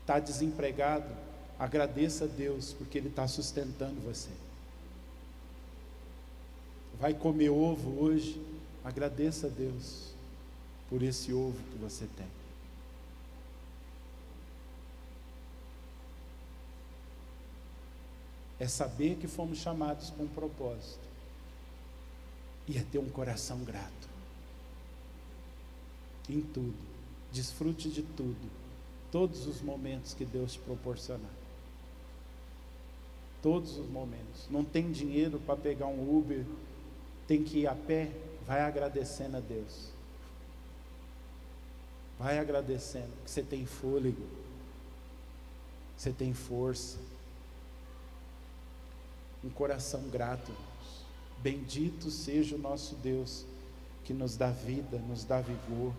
Está desempregado? Agradeça a Deus, porque Ele está sustentando você. Vai comer ovo hoje? Agradeça a Deus por esse ovo que você tem. É saber que fomos chamados com um propósito, e é ter um coração grato em tudo. Desfrute de tudo, todos os momentos que Deus te proporcionar. Todos os momentos. Não tem dinheiro para pegar um Uber, tem que ir a pé, vai agradecendo a Deus. Vai agradecendo, que você tem fôlego, você tem força. Um coração grato, irmãos. Bendito seja o nosso Deus, que nos dá vida, nos dá vigor,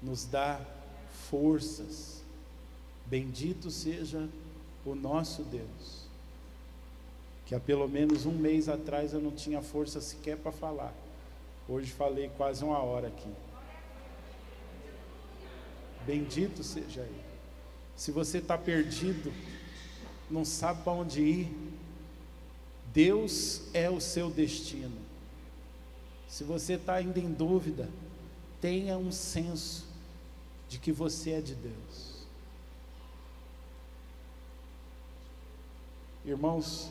nos dá forças. Bendito seja o nosso Deus, que há pelo menos um mês atrás eu não tinha força sequer para falar. Hoje falei quase 1 hora aqui. Bendito seja Ele. Se você está perdido, não sabe para onde ir, Deus é o seu destino. Se você está ainda em dúvida, tenha um senso de que você é de Deus. Irmãos,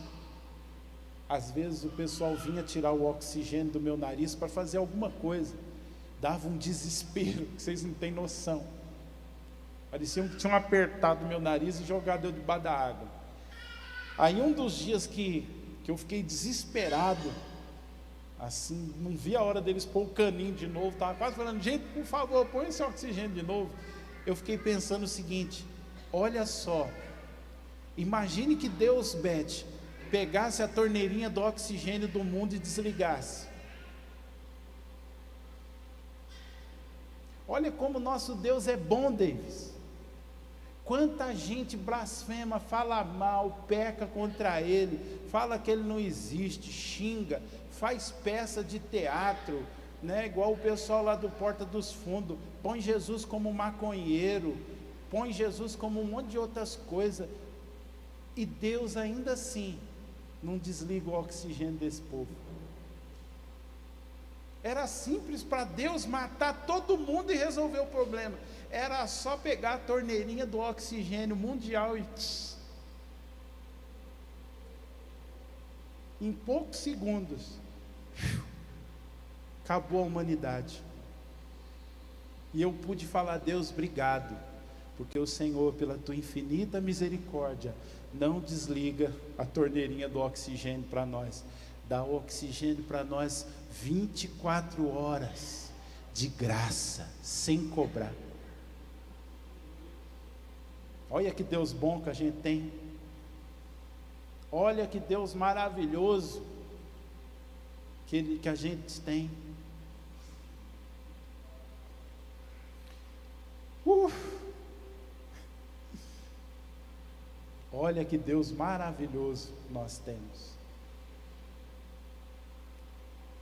Às vezes o pessoal vinha tirar o oxigênio do meu nariz para fazer alguma coisa, dava um desespero, que vocês não têm noção. Parecia que tinham apertado o meu nariz e jogado eu debaixo da água. Aí um dos dias que eu fiquei desesperado, assim, não vi a hora deles pôr o caninho de novo, estava quase falando, gente, por favor, põe esse oxigênio de novo. Eu fiquei pensando o seguinte: olha só, imagine que Deus, Beth, pegasse a torneirinha do oxigênio do mundo e desligasse. Olha como nosso Deus é bom, Davis. Quanta gente blasfema, fala mal, peca contra Ele, fala que Ele não existe, xinga, faz peça de teatro, né? Igual o pessoal lá do Porta dos Fundos, põe Jesus como maconheiro, põe Jesus como um monte de outras coisas, e Deus ainda assim não desliga o oxigênio desse povo. Era simples para Deus matar todo mundo e resolver o problema. Era só pegar a torneirinha do oxigênio mundial e em poucos segundos acabou a humanidade. E eu pude falar: Deus, obrigado, porque o Senhor, pela tua infinita misericórdia, não desliga a torneirinha do oxigênio para nós, dá o oxigênio para nós 24 horas de graça, sem cobrar. Olha que Deus bom que a gente tem. Olha que Deus maravilhoso que a gente tem. Olha que Deus maravilhoso nós temos.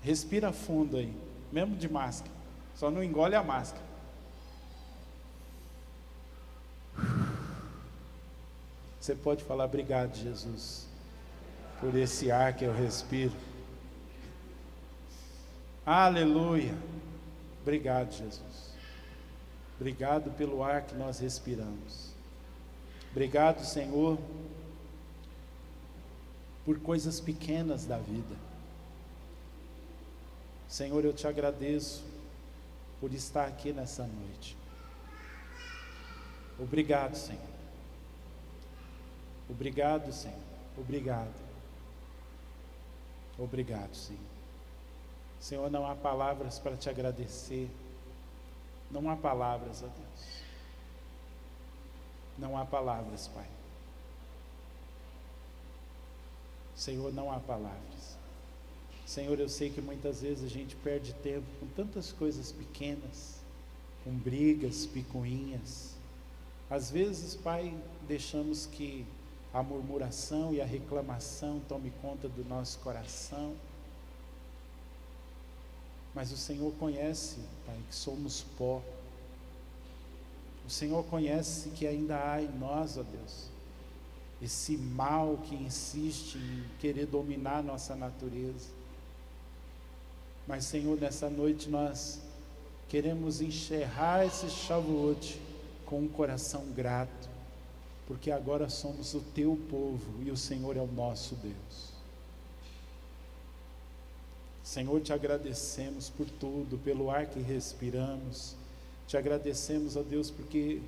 Respira fundo aí, mesmo de máscara, só não engole a máscara. Você pode falar: obrigado, Jesus, por esse ar que eu respiro. Aleluia. Obrigado, Jesus. Obrigado pelo ar que nós respiramos. Obrigado, Senhor, por coisas pequenas da vida. Senhor, eu te agradeço por estar aqui nessa noite. Obrigado, Senhor. Obrigado, Senhor. Obrigado. Obrigado, Senhor. Senhor, não há palavras para te agradecer. Não há palavras, ó Deus. Não há palavras, Pai. Senhor, não há palavras. Senhor, eu sei que muitas vezes a gente perde tempo com tantas coisas pequenas, com brigas, picuinhas. Às vezes, Pai, deixamos que a murmuração e a reclamação tome conta do nosso coração. Mas o Senhor conhece, Pai, que somos pó. O Senhor conhece que ainda há em nós, ó Deus, esse mal que insiste em querer dominar nossa natureza. Mas, Senhor, nessa noite nós queremos encerrar esse Shavuot com um coração grato, porque agora somos o teu povo e o Senhor é o nosso Deus. Senhor, te agradecemos por tudo, pelo ar que respiramos. Te agradecemos, ó Deus, porque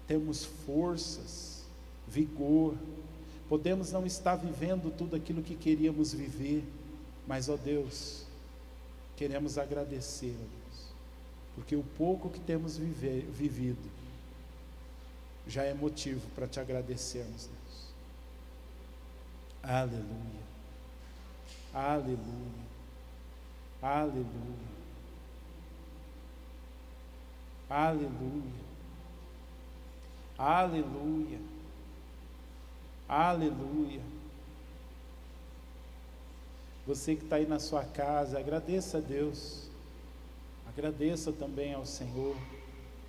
temos forças, vigor. Podemos não estar vivendo tudo aquilo que queríamos viver, mas, ó Deus, queremos agradecer, ó Deus, porque o pouco que temos vivido já é motivo para te agradecermos, Deus. Aleluia, aleluia, aleluia, aleluia, aleluia, aleluia. Você que está aí na sua casa, agradeça a Deus, agradeça também ao Senhor.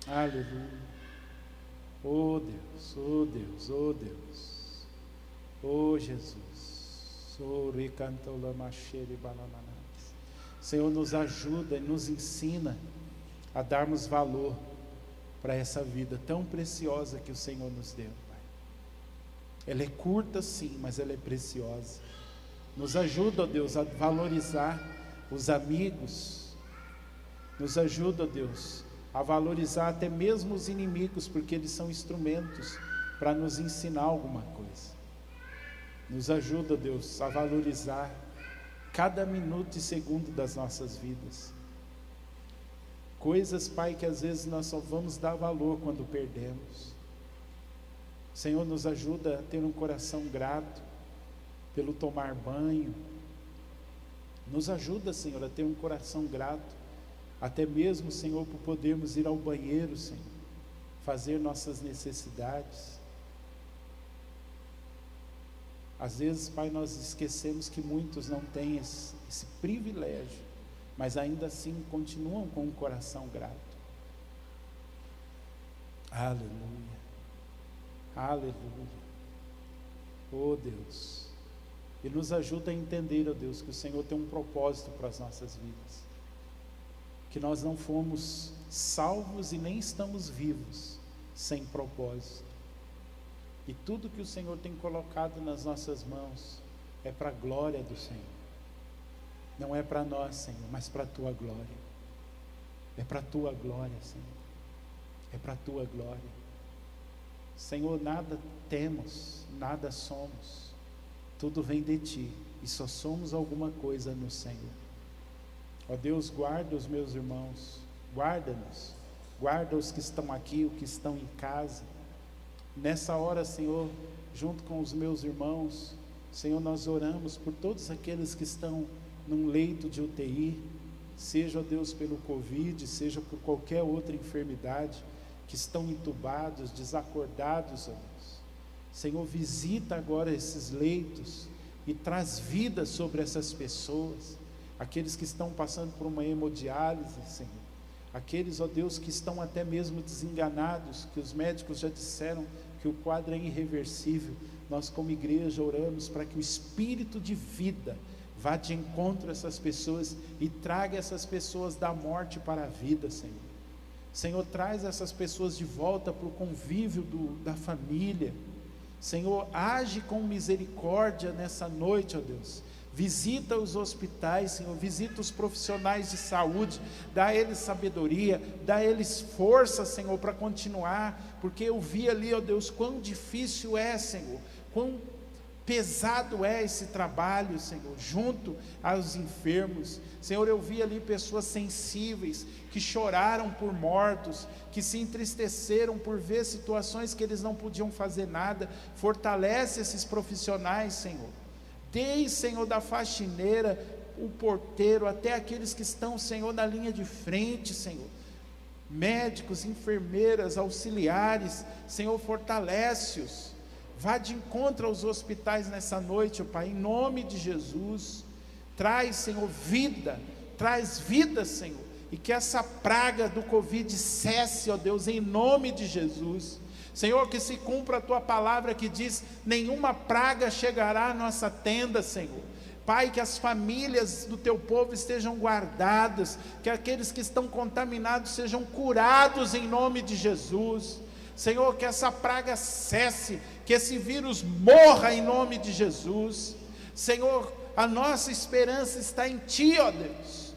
Aleluia. Oh Deus, oh Deus, oh Deus, oh Jesus, oh Ricantolamachere Balananás. Senhor, nos ajuda e nos ensina a darmos valor para essa vida tão preciosa que o Senhor nos deu, Pai. Ela é curta sim, mas ela é preciosa. Nos ajuda, ó Deus, a valorizar os amigos. Nos ajuda, ó Deus, a valorizar até mesmo os inimigos, porque eles são instrumentos para nos ensinar alguma coisa. Nos ajuda, ó Deus, a valorizar cada minuto e segundo das nossas vidas. Coisas, Pai, que às vezes nós só vamos dar valor quando perdemos. Senhor, nos ajuda a ter um coração grato pelo tomar banho. Nos ajuda, Senhor, a ter um coração grato, até mesmo, Senhor, por podermos ir ao banheiro, Senhor, fazer nossas necessidades. Às vezes, Pai, nós esquecemos que muitos não têm esse privilégio, mas ainda assim continuam com um coração grato. Aleluia, aleluia. Oh Deus, e nos ajuda a entender, ó Deus, que o Senhor tem um propósito para as nossas vidas, que nós não fomos salvos e nem estamos vivos sem propósito, e tudo que o Senhor tem colocado nas nossas mãos é para a glória do Senhor. Não é para nós, Senhor, mas para a Tua glória. É para a Tua glória, Senhor. É para a Tua glória. Senhor, nada temos, nada somos. Tudo vem de Ti. E só somos alguma coisa no Senhor. Ó Deus, guarda os meus irmãos. Guarda-nos. Guarda os que estão aqui, os que estão em casa. Nessa hora, Senhor, junto com os meus irmãos, Senhor, nós oramos por todos aqueles que estão num leito de UTI, seja, ó Deus, pelo Covid, seja por qualquer outra enfermidade, que estão entubados, desacordados, ó Deus. Senhor, visita agora esses leitos e traz vida sobre essas pessoas, aqueles que estão passando por uma hemodiálise, Senhor, aqueles, ó Deus, que estão até mesmo desenganados, que os médicos já disseram que o quadro é irreversível. Nós como igreja oramos para que o Espírito de vida vá de encontro a essas pessoas e traga essas pessoas da morte para a vida, Senhor. Senhor, traz essas pessoas de volta para o convívio da família. Senhor, age com misericórdia nessa noite, ó Deus. Visita os hospitais, Senhor, visita os profissionais de saúde, dá a eles sabedoria, dá a eles força, Senhor, para continuar, porque eu vi ali, ó Deus, quão difícil é, Senhor, quão pesado é esse trabalho, Senhor, junto aos enfermos. Senhor, eu vi ali pessoas sensíveis, que choraram por mortos, que se entristeceram por ver situações que eles não podiam fazer nada. Fortalece esses profissionais, Senhor. Desde, Senhor, da faxineira, o porteiro, até aqueles que estão, Senhor, na linha de frente, Senhor. Médicos, enfermeiras, auxiliares, Senhor, fortalece-os. Vá de encontro aos hospitais nessa noite, ó Pai, em nome de Jesus. Traz, Senhor, vida, traz vida, Senhor, e que essa praga do Covid cesse, ó Deus, em nome de Jesus. Senhor, que se cumpra a Tua palavra que diz: nenhuma praga chegará à nossa tenda, Senhor. Pai, que as famílias do Teu povo estejam guardadas, que aqueles que estão contaminados sejam curados em nome de Jesus. Senhor, que essa praga cesse, que esse vírus morra em nome de Jesus. Senhor, a nossa esperança está em Ti, ó Deus.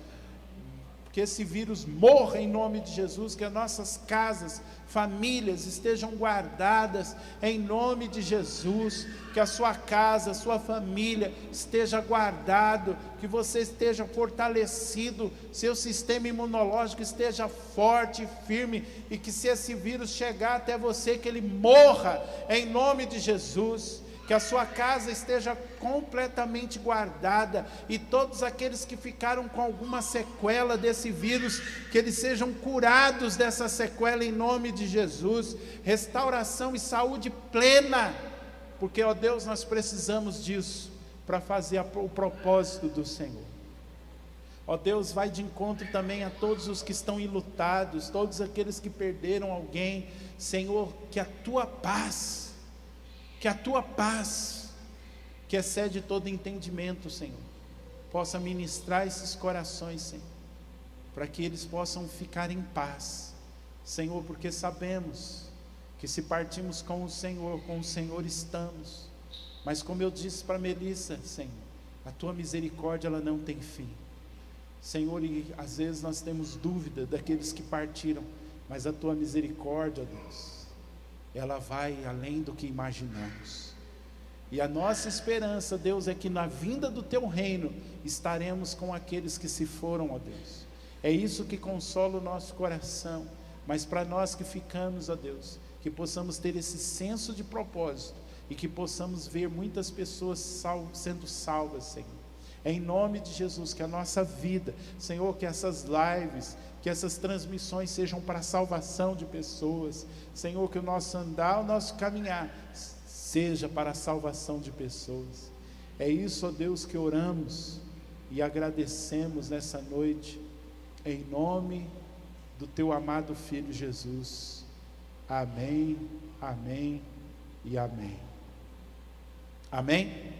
Que esse vírus morra em nome de Jesus, que as nossas casas, famílias estejam guardadas em nome de Jesus, que a sua casa, a sua família esteja guardado, que você esteja fortalecido, seu sistema imunológico esteja forte e firme, e que se esse vírus chegar até você, que ele morra em nome de Jesus. Que a sua casa esteja completamente guardada, e todos aqueles que ficaram com alguma sequela desse vírus, que eles sejam curados dessa sequela em nome de Jesus. Restauração e saúde plena, porque, ó Deus, nós precisamos disso para fazer o propósito do Senhor. Ó Deus, vai de encontro também a todos os que estão enlutados, todos aqueles que perderam alguém. Senhor, que a Tua paz, que excede todo entendimento, Senhor, possa ministrar esses corações, Senhor, para que eles possam ficar em paz, Senhor, porque sabemos que se partimos com o Senhor estamos. Mas como eu disse para Melissa, Senhor, A tua misericórdia, ela não tem fim. Senhor, e às vezes nós temos dúvida daqueles que partiram, mas a tua misericórdia, Deus, ela vai além do que imaginamos. E a nossa esperança, Deus, é que na vinda do teu reino estaremos com aqueles que se foram, ó Deus. É isso que consola o nosso coração. Mas para nós que ficamos, ó Deus, que possamos ter esse senso de propósito e que possamos ver muitas pessoas sendo salvas, Senhor. É em nome de Jesus que a nossa vida, Senhor, que essas lives, que essas transmissões sejam para a salvação de pessoas. Senhor, que o nosso andar, o nosso caminhar seja para a salvação de pessoas. É isso, ó Deus, que oramos e agradecemos nessa noite, em nome do teu amado Filho Jesus. Amém, amém e amém. Amém?